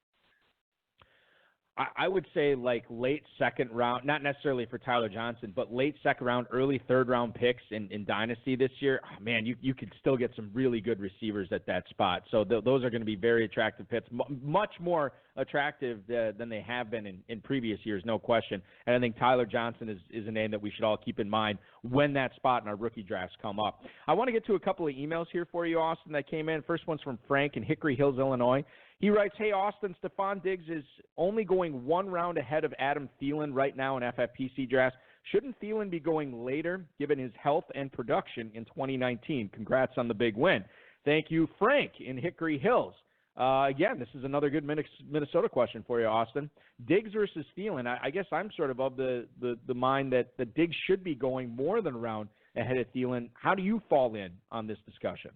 I would say like late second round, not necessarily for Tyler Johnson, but late second round, early third round picks in Dynasty this year. Oh, man, you could still get some really good receivers at that spot. So those are going to be very attractive picks, much more attractive than they have been in previous years, no question. And I think Tyler Johnson is a name that we should all keep in mind when that spot in our rookie drafts come up. I want to get to a couple of emails here for you, Austin, that came in. First one's from Frank in Hickory Hills, Illinois. He writes, hey, Austin, Stephon Diggs is only going one round ahead of Adam Thielen right now in FFPC drafts. Shouldn't Thielen be going later given his health and production in 2019? Congrats on the big win. Thank you, Frank in Hickory Hills. Again, this is another good Minnesota question for you, Austin. Diggs versus Thielen. I guess I'm sort of the mind that the Diggs should be going more than a round ahead of Thielen. How do you fall in on this discussion?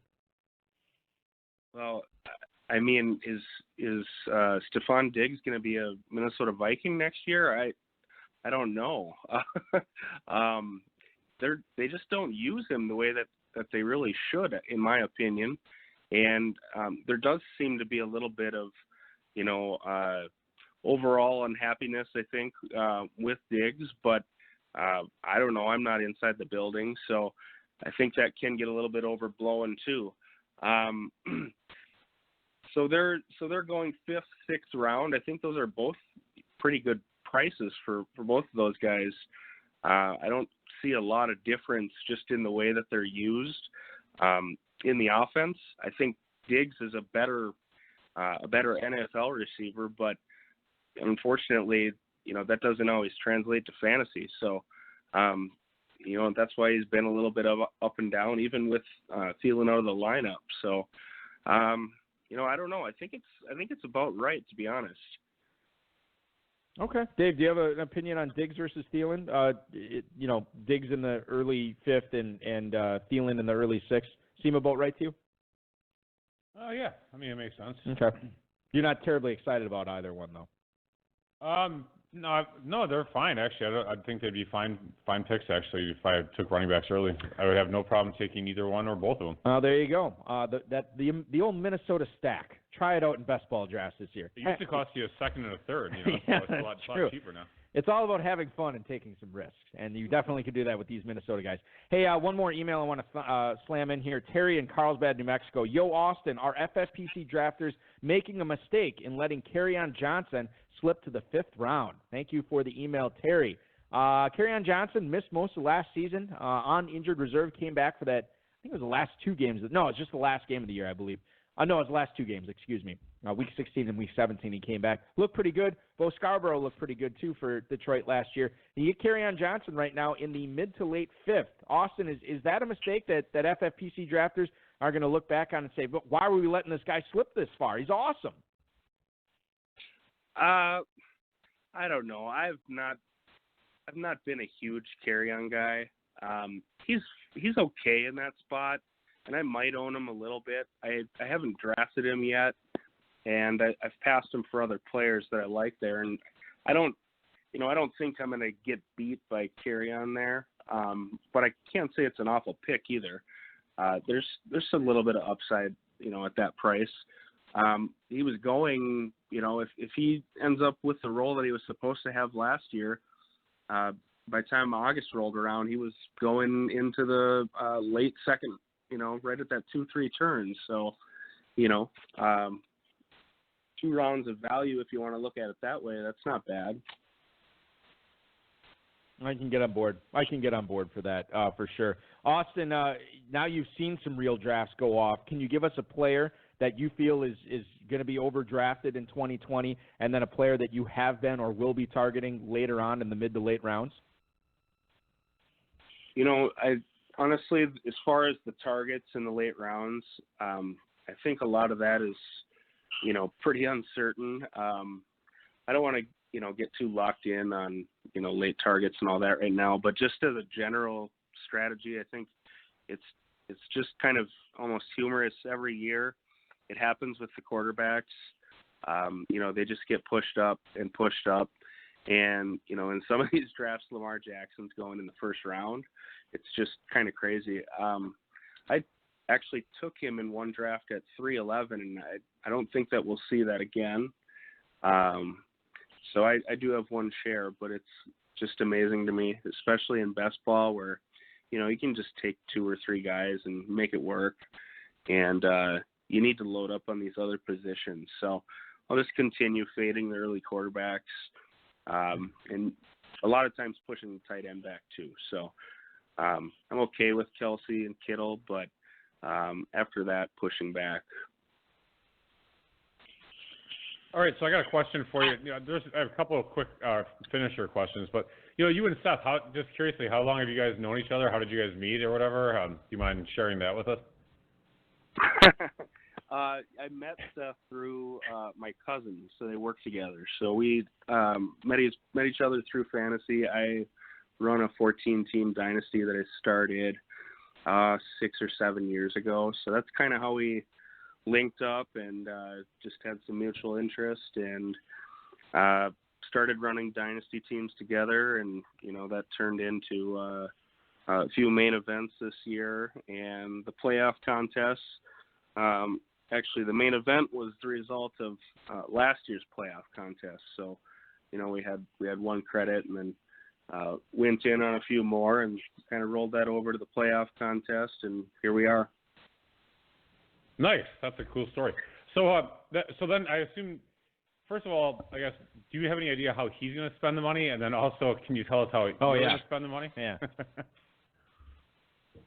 Well, I mean, is Stephon Diggs going to be a Minnesota Viking next year? I don't know. They just don't use him the way that they really should, in my opinion. And there does seem to be a little bit of, overall unhappiness, I think, with Diggs. But I don't know. I'm not inside the building, so I think that can get a little bit overblown too. So they're going 5th, 6th round. I think those are both pretty good prices for both of those guys. I don't see a lot of difference just in the way that they're used in the offense. I think Diggs is a better NFL receiver, but unfortunately, that doesn't always translate to fantasy. So, that's why he's been a little bit of up and down, even with Thielen out of the lineup. So, I don't know. I think it's about right, to be honest. Okay, Dave, do you have an opinion on Diggs versus Thielen? Diggs in the early 5th and Thielen in the early 6th seem about right to you? Oh yeah, I mean it makes sense. Okay, you're not terribly excited about either one though. No, they're fine actually. I think they'd be fine picks actually if I took running backs early. I would have no problem taking either one or both of them. There you go. The old Minnesota stack. Try it out in best ball drafts this year. It used to cost you a second and a third. Yeah, so it's a lot cheaper now. It's all about having fun and taking some risks, and you definitely could do that with these Minnesota guys. Hey, one more email I want to slam in here. Terry in Carlsbad, New Mexico. Yo, Austin, are FFPC drafters making a mistake in letting Kerryon Johnson slip to the 5th round? Thank you for the email, Terry. Kerryon Johnson missed most of last season on injured reserve, came back for that, I think it was the last 2 games. No, it's just the last game of the year, I believe. No, it was the last 2 games, excuse me. Week 16 and Week 17 he came back. Looked pretty good. Bo Scarborough looked pretty good, too, for Detroit last year. You get Kerryon Johnson right now in the mid to late 5th. Austin, is that a mistake that FFPC drafters are going to look back on and say, but why were we letting this guy slip this far? He's awesome. I don't know. I've not been a huge Kerryon guy. He's okay in that spot, and I might own him a little bit. I haven't drafted him yet, and I've passed him for other players that I like there. And I don't think I'm going to get beat by Kerryon there. But I can't say it's an awful pick either. There's a little bit of upside, at that price. He was going, if he ends up with the role that he was supposed to have last year, by the time August rolled around, he was going into the late second, right at that 2-3 turns. So, 2 rounds of value, if you want to look at it that way, that's not bad. I can get on board. For that, for sure. Austin, now you've seen some real drafts go off. Can you give us a player that you feel is going to be overdrafted in 2020, and then a player that you have been or will be targeting later on in the mid to late rounds? I honestly, as far as the targets in the late rounds, I think a lot of that is, pretty uncertain. I don't want to, get too locked in on, late targets and all that right now, but just as a general strategy, I think it's just kind of almost humorous every year. It happens with the quarterbacks. They just get pushed up. And, in some of these drafts, Lamar Jackson's going in the 1st round. It's just kind of crazy. I actually took him in one draft at 311, and I don't think that we'll see that again. So I do have one share, but it's just amazing to me, especially in best ball where, you can just take 2 or 3 guys and make it work. And you need to load up on these other positions. So I'll just continue fading the early quarterbacks. And a lot of times pushing the tight end back too. So I'm okay with Kelsey and Kittle, but after that, pushing back. All right, so I got a question for you. I have a couple of quick finisher questions, but you and Seth, just curiously, how long have you guys known each other? How did you guys meet or whatever? Do you mind sharing that with us? I met Seth through my cousin, so they work together. So we met each other through fantasy. I run a 14-team dynasty that I started 6 or 7 years ago. So that's kind of how we linked up and just had some mutual interest and started running dynasty teams together. And, that turned into a few main events this year and the playoff contests. Actually, the main event was the result of last year's playoff contest. So, we had one credit and then went in on a few more and kind of rolled that over to the playoff contest, and here we are. Nice. That's a cool story. So, so then I assume, first of all, I guess, do you have any idea how he's going to spend the money? And then also, can you tell us how you're going to spend the money? Yeah.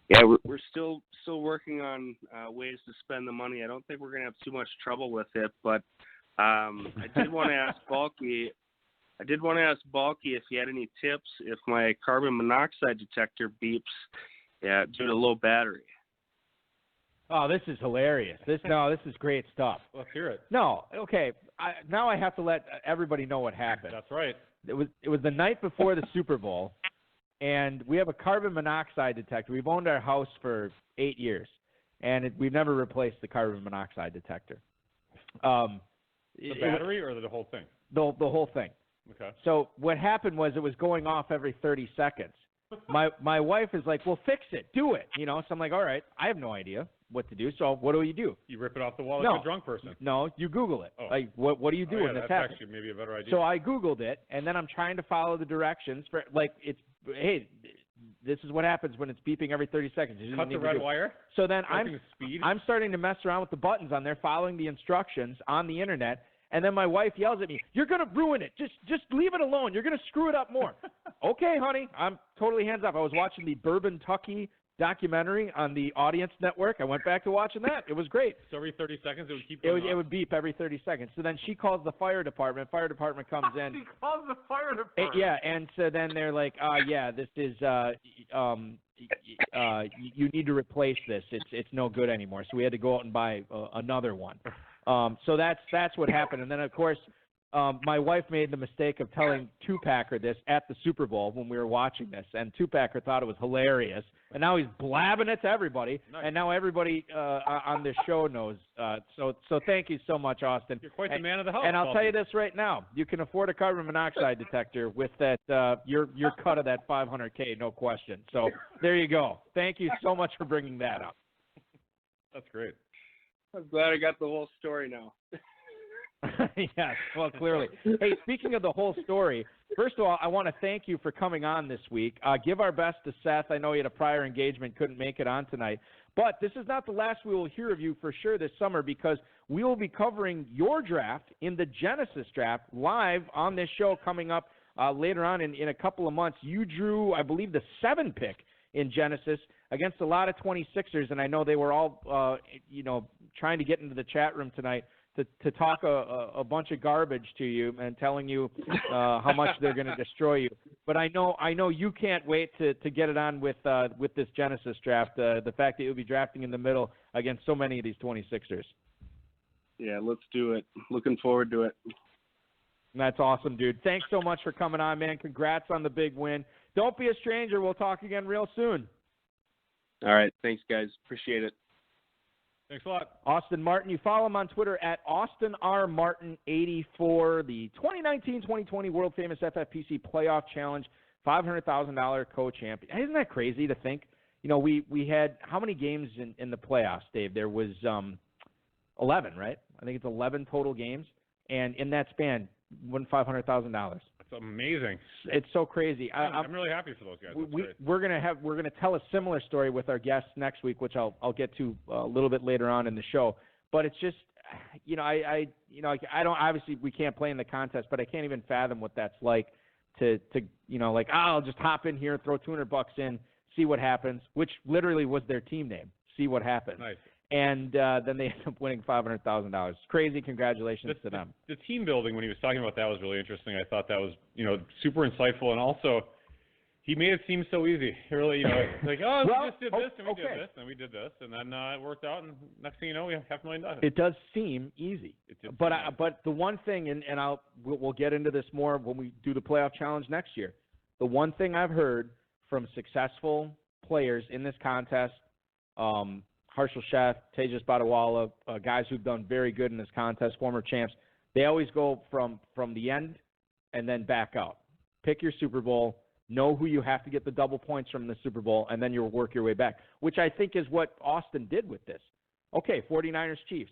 Yeah, we're still working on ways to spend the money. I don't think we're going to have too much trouble with it, but I did want to ask Balky. If he had any tips if my carbon monoxide detector beeps due to low battery. Oh, this is hilarious. This is great stuff. Let's hear it. No, okay. Now I have to let everybody know what happened. That's right. It was the night before the Super Bowl. And we have a carbon monoxide detector. We've owned our house for 8 years, and we've never replaced the carbon monoxide detector. The battery or the whole thing? The whole thing. Okay. So what happened was it was going off every 30 seconds. My wife is like, well, fix it. Do it. So I'm like, all right, I have no idea what to do. So what do? You rip it off the wall like a drunk person. No, you Google it. Oh. Like, what do you do when this happens? That's actually maybe a better idea. So I Googled it, and then I'm trying to follow the directions for, hey, this is what happens when it's beeping every 30 seconds. Cut the red wire. So then I'm starting to mess around with the buttons on there, following the instructions on the internet, and then my wife yells at me, "You're going to ruin it. Just leave it alone. You're going to screw it up more." Okay, honey, I'm totally hands off. I was watching the Bourbon Tucky documentary on the Audience Network. I went back to watching that. It was great. So every 30 seconds it would keep it would beep every 30 seconds. So then she calls the fire department. Fire department comes in. She calls the fire department. Yeah, and so then they're like, this is you need to replace this. It's no good anymore. So we had to go out and buy another one. So that's what happened. And then of course my wife made the mistake of telling Two-Packer this at the Super Bowl when we were watching this, and Two-Packer thought it was hilarious, and now he's blabbing it to everybody, and now everybody on this show knows. So thank you so much, Austin. You're quite the man of the house. And I'll tell you this right now: you can afford a carbon monoxide detector with that your cut of that $500K, no question. So there you go. Thank you so much for bringing that up. That's great. I'm glad I got the whole story now. Yes, well, clearly. Hey, speaking of the whole story, first of all, I want to thank you for coming on this week. Give our best to Seth. I know he had a prior engagement, couldn't make it on tonight. But this is not the last we will hear of you for sure this summer, because we will be covering your draft in the Genesis draft live on this show coming up later on in a couple of months. You drew, I believe, the 7 pick in Genesis against a lot of 26ers, and I know they were all, trying to get into the chat room tonight to talk a bunch of garbage to you and telling you how much they're going to destroy you. But I know you can't wait to get it on with this Genesis draft. The fact that you'll be drafting in the middle against so many of these 26ers. Yeah, let's do it. Looking forward to it. That's awesome, dude. Thanks so much for coming on, man. Congrats on the big win. Don't be a stranger. We'll talk again real soon. All right. Thanks, guys. Appreciate it. Thanks a lot. Austin Martin. You follow him on Twitter at AustinRMartin84, the 2019-2020 World Famous FFPC Playoff Challenge, $500,000 co-champion. Isn't that crazy to think? We had how many games in the playoffs, Dave? There was 11, right? I think it's 11 total games. And in that span, won $500,000. It's amazing. It's so crazy. I'm really happy for those guys. We're gonna tell a similar story with our guests next week, which I'll get to a little bit later on in the show. But it's just, I don't, obviously we can't play in the contest, but I can't even fathom what that's like to I'll just hop in here, throw $200 in, see what happens, which literally was their team name. See what happens. Nice. And then they end up winning $500,000. Crazy. Congratulations to them. The team building, when he was talking about that, was really interesting. I thought that was, super insightful. And also, He made it seem so easy. Really, it's like, we just did this, and we did this, and we did this, and then it worked out, and next thing you know, we have $500,000. It does seem easy. But the one thing, and we'll get into this more when we do the playoff challenge next year. The one thing I've heard from successful players in this contest, Harshal Chef, Tejas Badawala, guys who've done very good in this contest, former champs, they always go from the end and then back out. Pick your Super Bowl. Know who you have to get the double points from the Super Bowl, and then you'll work your way back, which I think is what Austin did with this. Okay, 49ers, Chiefs.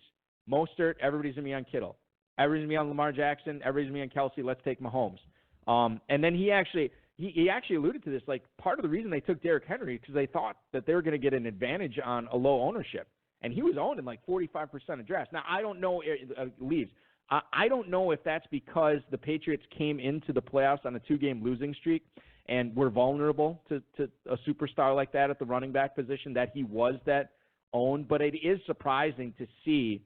Mostert, everybody's going to be on Kittle. Everybody's going to be on Lamar Jackson. Everybody's going to be on Kelsey. Let's take Mahomes. And then he actually alluded to this, like part of the reason they took Derrick Henry because they thought that they were going to get an advantage on a low ownership. And he was owned in like 45% of drafts. Now, I don't know, leaves. I don't know if that's because the Patriots came into the playoffs on a 2-game losing streak and were vulnerable to a superstar like that at the running back position, that he was that owned. But it is surprising to see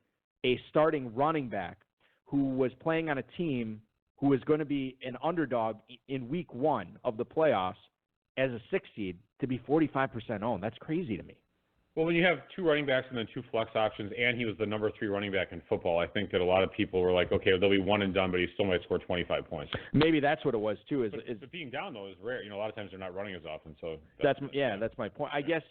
a starting running back who was playing on a team who is going to be an underdog in week 1 of the playoffs as a 6 seed to be 45% owned. That's crazy to me. Well, when you have 2 running backs and then 2 flex options, and he was the number 3 running back in football, I think that a lot of people were like, okay, they'll be one and done, but he still might score 25 points. Maybe that's what it was too. But being down though is rare. A lot of times they're not running as often. So that's my point. I guess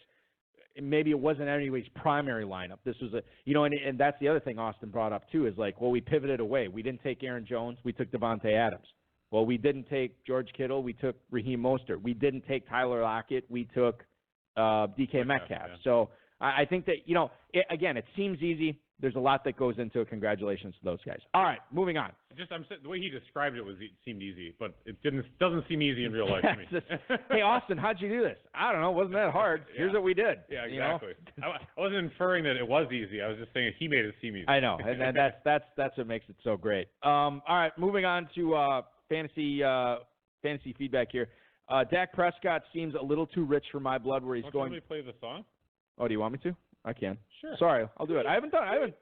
maybe it wasn't anybody's primary lineup. This was and that's the other thing Austin brought up too, is like, well, we pivoted away. We didn't take Aaron Jones. We took Devontae Adams. Well, we didn't take George Kittle. We took Raheem Mostert. We didn't take Tyler Lockett. We took DK Metcalf. Yeah. So I think that, again, it seems easy. There's a lot that goes into it. Congratulations to those guys. All right, moving on. The way he described it seemed easy, but it doesn't seem easy in real life to me. Hey, Austin, how'd you do this? I don't know. It wasn't that hard. Yeah. Here's what we did. Yeah, exactly. I wasn't inferring that it was easy. I was just saying he made it seem easy. I know, and that's what makes it so great. All right, moving on to fantasy feedback here. Dak Prescott seems a little too rich for my blood. Where he's going. Can we play the song? Oh, do you want me to? I can. Sure. Sorry, I'll do it. I haven't done it.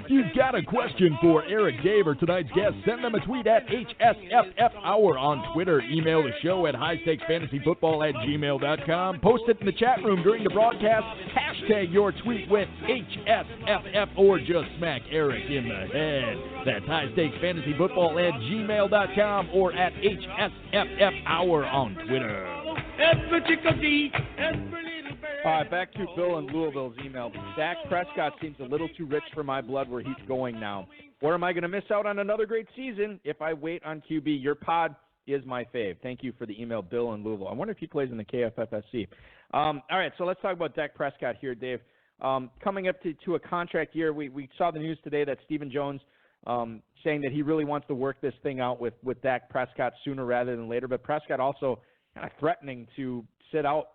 If you've got a question for Eric Dave or tonight's guest, send them a tweet at HSFF Hour on Twitter. Email the show at highstakesfantasyfootball@gmail.com. Post it in the chat room during the broadcast. Hashtag your tweet with HSFF or just smack Eric in the head. That's highstakesfantasyfootball@gmail.com or at HSFF Hour on Twitter. All right, back to Bill in Louisville's email. Dak Prescott seems a little too rich for my blood where he's going now. Or am I going to miss out on another great season if I wait on QB? Your pod is my fave. Thank you for the email, Bill in Louisville. I wonder if he plays in the KFFSC. All right, so let's talk about Dak Prescott here, Dave. Coming up to a contract year, we saw the news today that Stephen Jones saying that he really wants to work this thing out with Dak Prescott sooner rather than later. But Prescott also kind of threatening to sit out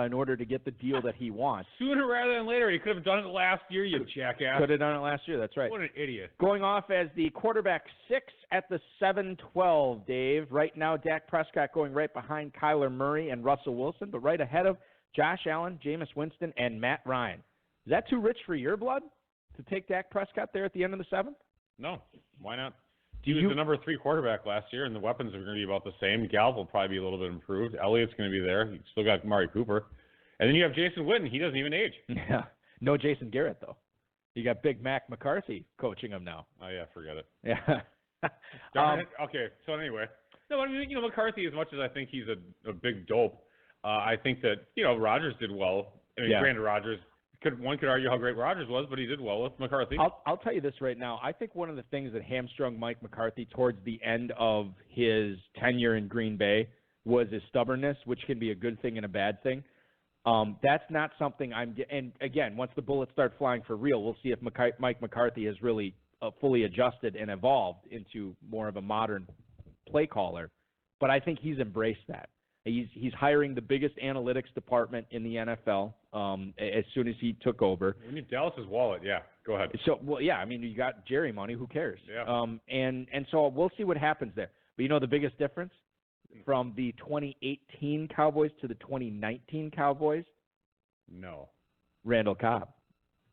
in order to get the deal that he wants. Sooner rather than later. He could have done it last year, you jackass. Could have done it last year, that's right. What an idiot. Going off as the quarterback 6 at the 7-12, Dave. Right now, Dak Prescott going right behind Kyler Murray and Russell Wilson, but right ahead of Josh Allen, Jameis Winston, and Matt Ryan. Is that too rich for your blood to take Dak Prescott there at the end of the 7th? No, why not? He was the number 3 quarterback last year, and the weapons are going to be about the same. Gallup will probably be a little bit improved. Elliott's going to be there. You still got Amari Cooper. And then you have Jason Witten. He doesn't even age. Yeah. No Jason Garrett, though. You got Big Mac McCarthy coaching him now. Oh, yeah, forget it. Yeah. Darn it. Okay, so anyway. No, I mean, McCarthy, as much as I think he's a big dope, I think that, Rodgers did well. I mean, Granted, Rodgers, one could argue how great Rodgers was, but he did well with McCarthy. I'll tell you this right now. I think one of the things that hamstrung Mike McCarthy towards the end of his tenure in Green Bay was his stubbornness, which can be a good thing and a bad thing. That's not something and again, once the bullets start flying for real, we'll see if Mike McCarthy has really fully adjusted and evolved into more of a modern play caller. But I think he's embraced that. He's hiring the biggest analytics department in the NFL as soon as he took over. We need Dallas's wallet. Yeah, go ahead. So, well, yeah, I mean, you got Jerry money. Who cares? Yeah. And so we'll see what happens there. But the biggest difference from the 2018 Cowboys to the 2019 Cowboys? No. Randall Cobb.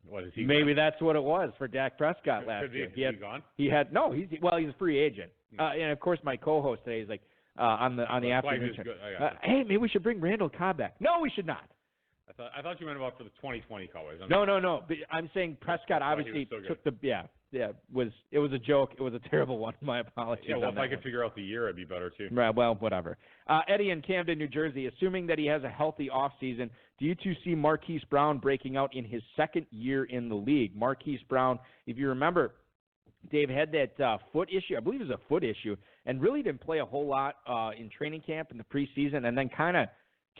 What is he? Maybe that's what it was for Dak Prescott last year. He gone? He's a free agent. And of course, my co-host today is like on the afternoon. Hey, maybe we should bring Randall Cobb back. No, we should not. I thought you meant about for the 2020 Cowboys. No. But I'm saying Prescott obviously took the it was a joke. It was a terrible one. My apologies. Yeah, well, if I could figure out the year, it'd be better too. Right, well, whatever. Eddie in Camden, New Jersey, assuming that he has a healthy offseason, do you two see Marquise Brown breaking out in his second year in the league? Marquise Brown, if you remember, Dave had that foot issue. I believe it was a foot issue, and really didn't play a whole lot in training camp in the preseason, and then kind of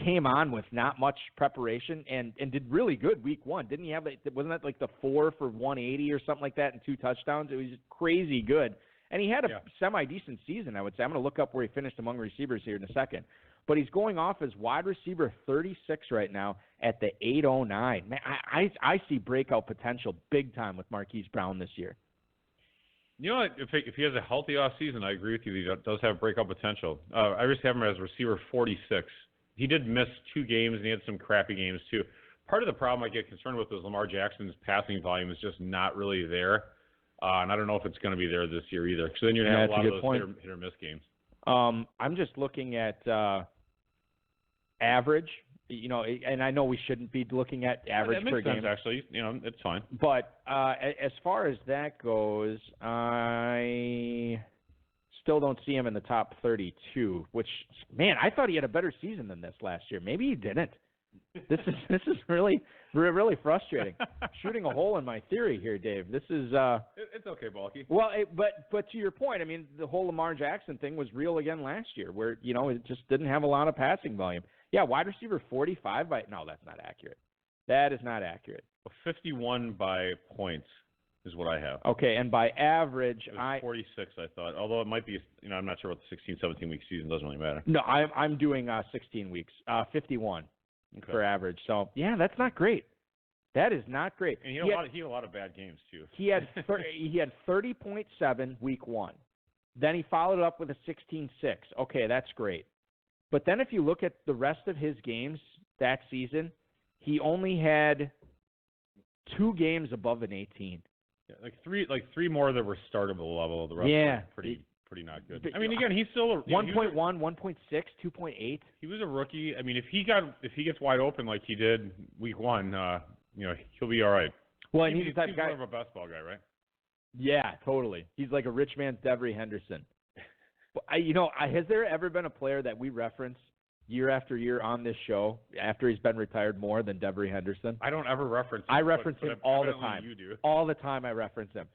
came on with not much preparation and did really good week one. Didn't he have wasn't that like the 4 for 180 or something like that and 2 touchdowns? It was just crazy good. And he had a semi-decent season, I would say. I'm going to look up where he finished among receivers here in a second. But he's going off as wide receiver 36 right now at the 809. Man, I see breakout potential big time with Marquise Brown this year. You know, if he has a healthy offseason, I agree with you. He does have breakout potential. I just have him as receiver 46. He did miss 2 games, and he had some crappy games, too. Part of the problem I get concerned with is Lamar Jackson's passing volume is just not really there. And I don't know if it's going to be there this year either. Because then you're going to have a lot of those hit or miss games. I'm just looking at average, and I know we shouldn't be looking at average per game. That makes sense, actually. It's fine. But as far as that goes, I still don't see him in the top 32, which, man, I thought he had a better season than this last year. Maybe he didn't. This is really frustrating. Shooting a hole in my theory here, Dave. This is it's okay, Balky. Well, but to your point, I mean, the whole Lamar Jackson thing was real again last year, where it just didn't have a lot of passing volume. Yeah, wide receiver 45 no, that's not accurate. That is not accurate. 51 by points is what I have. Okay, and by average, 46, I thought. Although it might be, I'm not sure what the 16, 17-week season doesn't really matter. No, I'm doing 16 weeks, 51 for average. So yeah, that's not great. That is not great. And he had a lot of bad games too. He had 30.7 week one. Then he followed it up with a 16.6. Okay, that's great. But then if you look at the rest of his games that season, he only had 2 games above an 18. Yeah, three more that were startable level. The rest were pretty not good. I mean, again, he's still 1.1, 1.6, 2.8. He was a rookie. I mean, if he gets wide open like he did week one, he'll be all right. Well, he's the type of guy. More of a best ball guy, right? Yeah, totally. He's like a rich man's Devery Henderson. Has there ever been a player that we reference year after year on this show after he's been retired more than Devery Henderson? I don't ever reference him. I reference him all the time. You do. All the time I reference him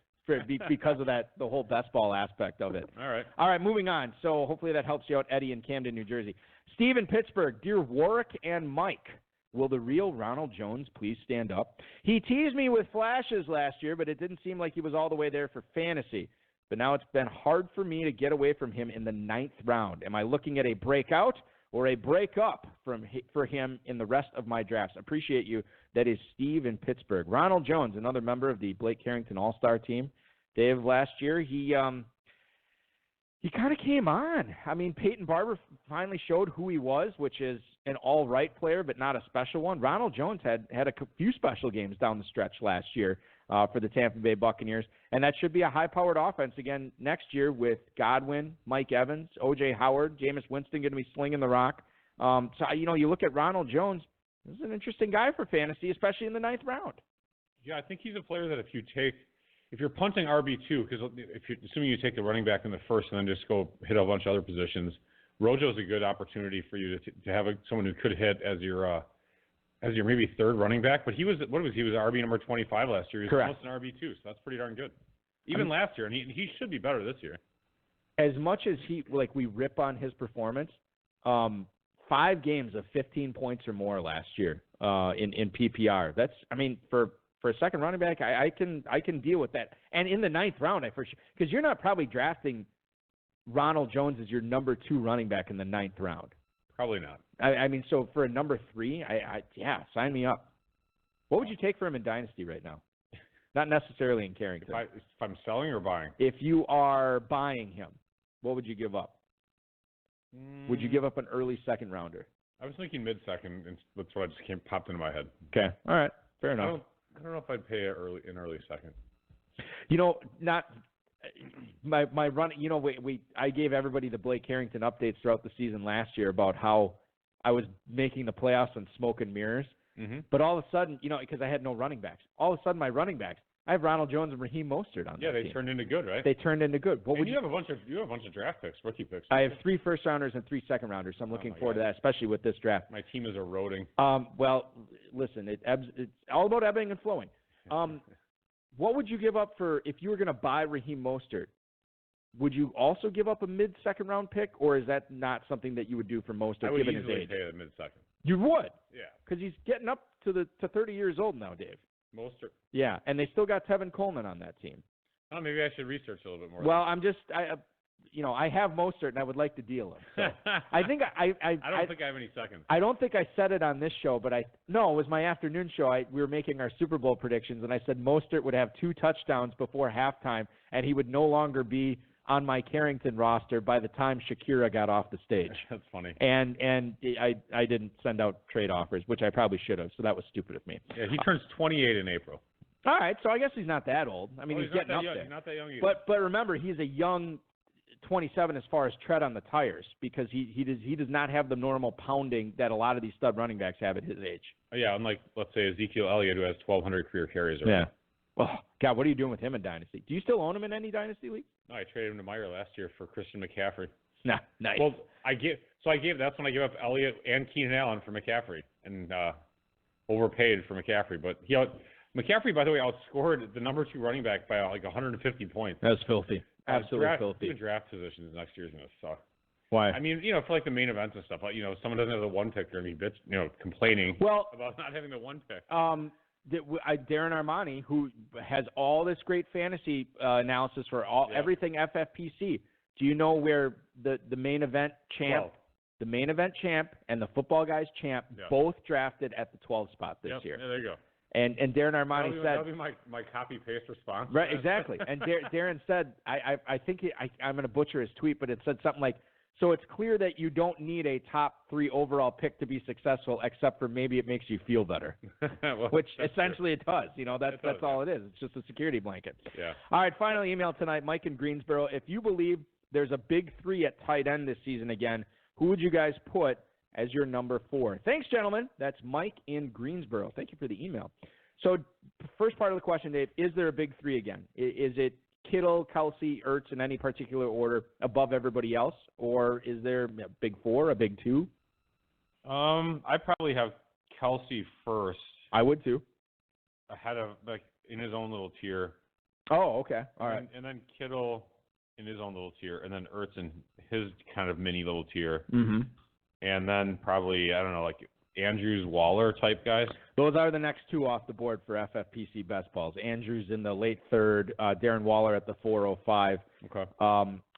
because of the whole best ball aspect of it. All right, moving on. So hopefully that helps you out, Eddie in Camden, New Jersey. Steve in Pittsburgh, dear Warwick and Mike, will the real Ronald Jones please stand up? He teased me with flashes last year, but it didn't seem like he was all the way there for fantasy. But now it's been hard for me to get away from him in the 9th round. Am I looking at a breakout or a breakup for him in the rest of my drafts? Appreciate you. That is Steve in Pittsburgh. Ronald Jones, another member of the Blake Carrington All-Star team. Dave, last year, he kind of came on. I mean, Peyton Barber finally showed who he was, which is an all-right player, but not a special one. Ronald Jones had a few special games down the stretch last year for the Tampa Bay Buccaneers, and that should be a high-powered offense again next year with Godwin, Mike Evans, O.J. Howard, Jameis Winston going to be slinging the rock. You look at Ronald Jones, this is an interesting guy for fantasy, especially in the 9th round. Yeah, I think he's a player that if you're punting RB2, because assuming you take the running back in the first and then just go hit a bunch of other positions, Rojo's a good opportunity for you to have someone who could hit as your maybe 3rd running back. But he was RB number 25 last year. He was almost an RB2, so that's pretty darn good. Even last year, and he should be better this year. As much as we rip on his performance, 5 games of 15 points or more last year in PPR. That's, I mean, for a second running back, I can deal with that. And in the 9th round, because you're not probably drafting Ronald Jones as your number 2 running back in the 9th round. Probably not. I mean, so for a number 3, sign me up. What would you take for him in Dynasty right now? Not necessarily in Carrington. If I'm selling or buying? If you are buying him, what would you give up? Would you give up an early 2nd rounder? I was thinking mid-second, and that's what just popped into my head. Okay. All right. Fair enough. I don't know if I'd pay an early second. Not my run. I gave everybody the Blake Harrington updates throughout the season last year about how I was making the playoffs and smoke and mirrors. Mm-hmm. But all of a sudden, because I had no running backs, all of a sudden my running backs, I have Ronald Jones and Raheem Mostert on. Yeah, that they team. turned into good, right? They turned into good. What would you have a bunch of draft picks, rookie picks. I have 3 first-rounders and 3 second-rounders, so I'm looking forward to that, especially with this draft. My team is eroding. Well, listen, it's all about ebbing and flowing. What would you give up if you were going to buy Raheem Mostert? Would you also give up a mid-second round pick, or is that not something that you would do for Mostert? I would given easily his age? pay the mid-second. You would? Yeah. Because he's getting up to 30 years old now, Dave. Mostert. Yeah, and they still got Tevin Coleman on that team. Oh, maybe I should research a little bit more. Well, I have Mostert, and I would like to deal him. So I think I don't think I have any seconds. I don't think I said it on this show, but it was my afternoon show. We were making our Super Bowl predictions, and I said Mostert would have 2 touchdowns before halftime, and he would no longer be on my Carrington roster by the time Shakira got off the stage. That's funny. And I didn't send out trade offers, which I probably should have, so that was stupid of me. Yeah, he turns 28 in April. All right, so I guess he's not that old. I mean, he's getting up there. He's not that young either. But remember, he's a young 27 as far as tread on the tires because he does not have the normal pounding that a lot of these stud running backs have at his age. Yeah, unlike, let's say, Ezekiel Elliott, who has 1,200 career carries already. Yeah. Well, God, what are you doing with him in Dynasty? Do you still own him in any Dynasty league? No, I traded him to Meyer last year for Christian McCaffrey. Nah, nice. Well, that's when I gave up Elliott and Keenan Allen for McCaffrey and overpaid for McCaffrey. But McCaffrey, by the way, outscored the number 2 running back by like 150 points. That was filthy. Absolutely filthy. Even draft positions next year is going to suck. Why? I mean, for like the main events and stuff, if someone doesn't have the 1 pick, they're going to be complaining about not having the 1 pick. Darren Armani, who has all this great fantasy analysis for everything FFPC. Do you know where the main event champ, the main event champ, and the football guys champ both drafted at the 12 spot this year? Yeah, there you go. And Darren Armani said that'll be my copy paste response. Right, exactly. And Darren said, I think I'm going to butcher his tweet, but it said something like, so it's clear that you don't need a top 3 overall pick to be successful, except for maybe it makes you feel better, which essentially it does. That's all it is. It's just a security blanket. Yeah. All right, final email tonight, Mike in Greensboro. If you believe there's a big 3 at tight end this season again, who would you guys put as your number 4? Thanks, gentlemen. That's Mike in Greensboro. Thank you for the email. So first part of the question, Dave, is there a big 3 again? Is it Kittle, Kelsey, Ertz in any particular order above everybody else, or is there a big 4, a big 2? I probably have Kelsey first. I would too. Ahead of in his own little tier. Oh, okay, all right. And then Kittle in his own little tier, and then Ertz in his kind of mini little tier. Mm-hmm. And then probably Andrews, Waller type guys. Those are the next 2 off the board for FFPC best balls. Andrews in the late 3rd, Darren Waller at the 405. Okay.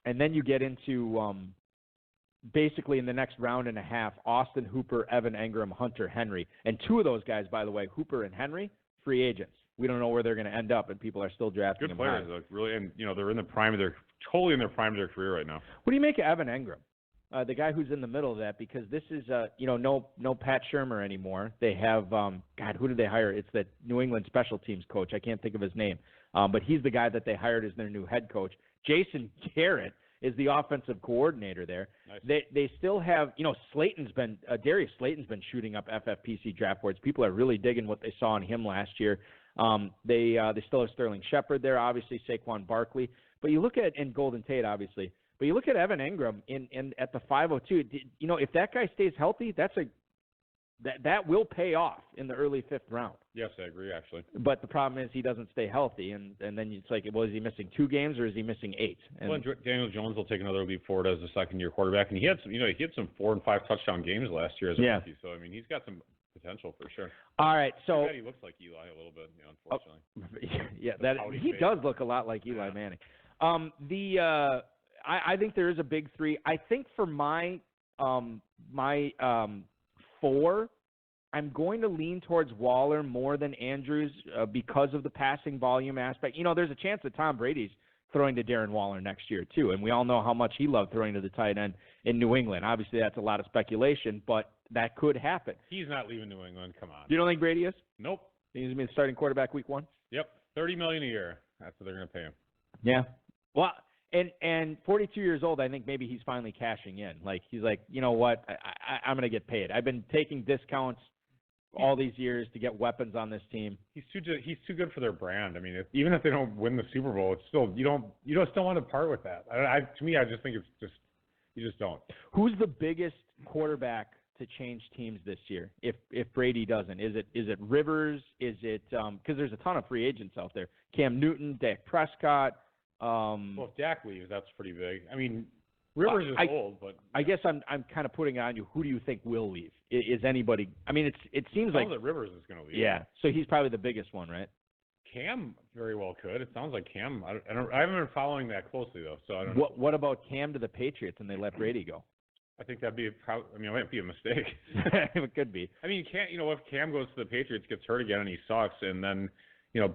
And then you get into basically in the next round and a half, Austin Hooper, Evan Engram, Hunter Henry. And 2 of those guys, by the way, Hooper and Henry, free agents. We don't know where they're going to end up, and people are still drafting them. Good players, though, really, and they're totally in the prime of their career right now. What do you make of Evan Engram? The guy who's in the middle of that, because this is, no Pat Shurmur anymore. They have, who did they hire? It's the New England special teams coach. I can't think of his name. But he's the guy that they hired as their new head coach. Jason Garrett is the offensive coordinator there. Nice. They still have, Darius Slayton's been shooting up FFPC draft boards. People are really digging what they saw in him last year. They still have Sterling Shepard there, obviously Saquon Barkley. But you look at, and Golden Tate, obviously. But you look at Evan Engram in at the 502. If that guy stays healthy, that will pay off in the early 5th round. Yes, I agree, actually. But the problem is he doesn't stay healthy, and then it's like, well, is he missing 2 games or is he missing 8? And Daniel Jones will take another leap forward as a second-year quarterback, and he had some 4 and 5 touchdown games last year as a rookie. So I mean, he's got some potential for sure. All right, so he looks like Eli a little bit, unfortunately. Yeah, he does look a lot like Eli Manning. I think there is a big 3. I think for my 4, I'm going to lean towards Waller more than Andrews because of the passing volume aspect. There's a chance that Tom Brady's throwing to Darren Waller next year too, and we all know how much he loved throwing to the tight end in New England. Obviously, that's a lot of speculation, but that could happen. He's not leaving New England. Come on. You don't think Brady is? Nope. He's going to be the starting quarterback week 1? Yep, $30 million a year. That's what they're going to pay him. Yeah. Well, and 42 years old, I think maybe he's finally cashing in. Like, he's like, you know what, I'm going to get paid. I've been taking discounts all these years to get weapons on this team. He's too good for their brand. I mean, even if they don't win the Super Bowl, it's still you don't still want to part with that. To me, I just think it's just you just don't. Who's the biggest quarterback to change teams this year if Brady doesn't? Is it Rivers? Is it because there's a ton of free agents out there? Cam Newton, Dak Prescott. Well, if Dak leaves, that's pretty big. I mean, Rivers is old, but I guess I'm kind of putting it on you. Who do you think will leave? Is anybody? I mean, it seems like that Rivers is going to leave. Yeah, so he's probably the biggest one, right? Cam very well could. It sounds like Cam. I haven't been following that closely though, so I don't know. What about Cam to the Patriots and they let Brady go? I think that'd be it might be a mistake. It could be. I mean, you can't. If Cam goes to the Patriots, gets hurt again, and he sucks, and then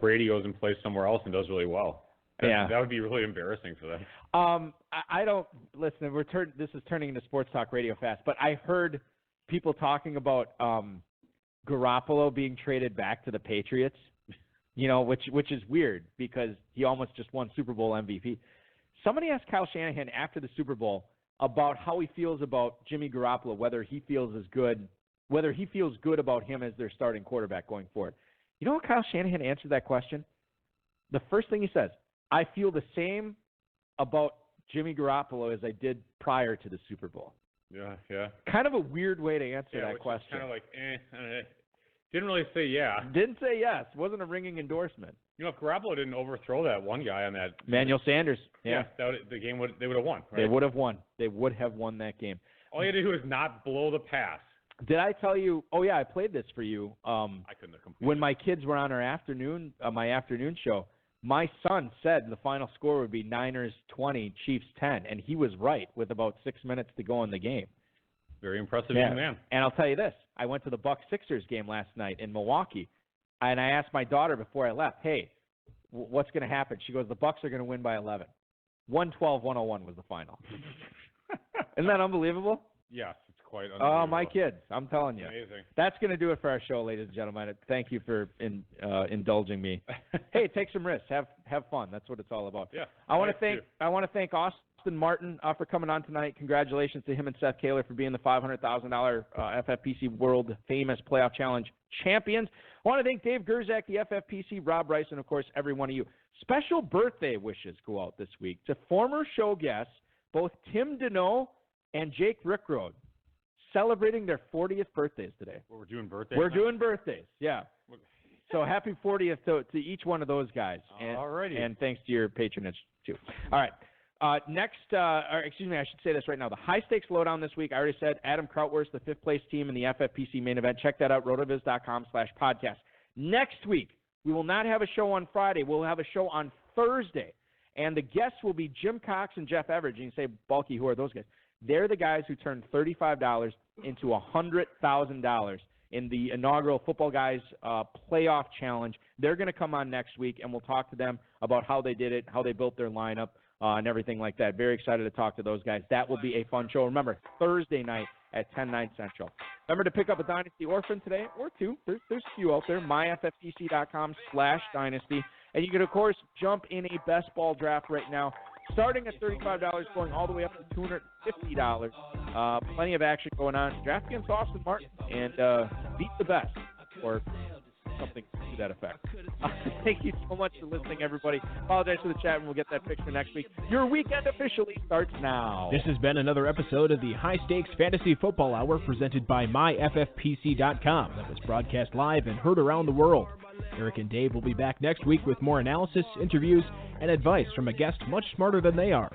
Brady goes and plays somewhere else and does really well. That would be really embarrassing for them. I don't listen. This is turning into sports talk radio fast, but I heard people talking about Garoppolo being traded back to the Patriots. Which is weird because he almost just won Super Bowl MVP. Somebody asked Kyle Shanahan after the Super Bowl about how he feels about Jimmy Garoppolo, whether he feels good about him as their starting quarterback going forward. You know how Kyle Shanahan answered that question? The first thing he says, I feel the same about Jimmy Garoppolo as I did prior to the Super Bowl. Yeah. Kind of a weird way to answer that question. Kind of like, didn't really say yeah. Didn't say yes. Wasn't a ringing endorsement. If Garoppolo didn't overthrow that one guy on that Manuel Sanders, they would have won. Right? They would have won. They would have won that game. All you had to do is not blow the pass. Did I tell you? Oh yeah, I played this for you. I couldn't have completed. When my kids were on my afternoon show, my son said the final score would be Niners 20, Chiefs 10, and he was right with about 6 minutes to go in the game. Very impressive young man. And I'll tell you this. I went to the Bucs-Sixers game last night in Milwaukee, and I asked my daughter before I left, hey, what's going to happen? She goes, the Bucs are going to win by 11. 112-101 was the final. Isn't that unbelievable? Yes, it's quite unbelievable. Oh, my kids. I'm telling you. Amazing. That's going to do it for our show, ladies and gentlemen. Thank you for indulging me. Hey, take some risks. Have fun. That's what it's all about. Yeah. I want to thank Austin Martin for coming on tonight. Congratulations to him and Seth Kaler for being the $500,000 FFPC World Famous Playoff Challenge champions. I want to thank Dave Gerzak, the FFPC, Rob Rice, and, of course, every one of you. Special birthday wishes go out this week to former show guests, both Tim Deneau and Jake Rickrode, celebrating their 40th birthdays today. Well, we're doing birthdays? We're doing birthdays, yeah. So happy 40th to each one of those guys. Alrighty. And thanks to your patronage, too. All right. I should say this right now. The high-stakes lowdown this week, I already said Adam Krautwurst, the fifth-place team in the FFPC main event. Check that out, rotoviz.com/podcast. Next week, we will not have a show on Friday. We'll have a show on Thursday. And the guests will be Jim Cox and Jeff Everidge. And you say, Bulky, who are those guys? They're the guys who turned $35 into $100,000 in the inaugural Football Guys Playoff Challenge. They're going to come on next week, and we'll talk to them about how they did it, how they built their lineup, and everything like that. Very excited to talk to those guys. That will be a fun show. Remember, Thursday night at 10/9 Central. Remember to pick up a Dynasty Orphan today, or two. There's a few out there, myffpc.com/dynasty. And you can, of course, jump in a best ball draft right now, starting at $35, going all the way up to $250. Plenty of action going on. Draft against Austin Martin and beat the best, or something to that effect. Thank you so much for listening, everybody. Apologize for the chat, and we'll get that picture next week. Your weekend officially starts now. This has been another episode of the High Stakes Fantasy Football Hour presented by myffpc.com that was broadcast live and heard around the world. Eric and Dave will be back next week with more analysis, interviews, and advice from a guest much smarter than they are.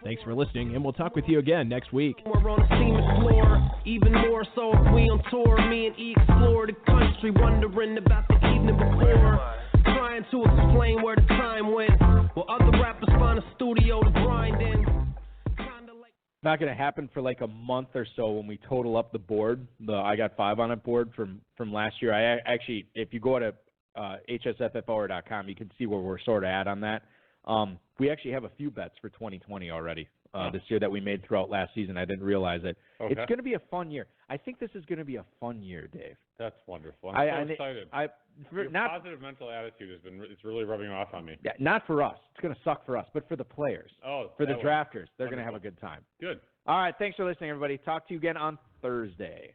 Thanks for listening, and we'll talk with you again next week. We're on the team floor, even more so if we on tour. Me and E explore the country, wondering about the evening before. Trying to explain where the time went, while other rappers find a studio to grind in. Not going to happen for like a month or so when we total up the board. I got 5 on a board from last year. I actually, if you go to hsffhour.com, you can see where we're sort of at on that. We actually have a few bets for 2020 already this year that we made throughout last season. I didn't realize it. Okay. It's going to be a fun year. I think this is going to be a fun year, Dave. That's wonderful. I'm so excited. Your positive mental attitude it's really rubbing off on me. Yeah, not for us. It's going to suck for us, but for the players. Oh, for the drafters, they're going to have a good time. Good. All right, thanks for listening, everybody. Talk to you again on Thursday.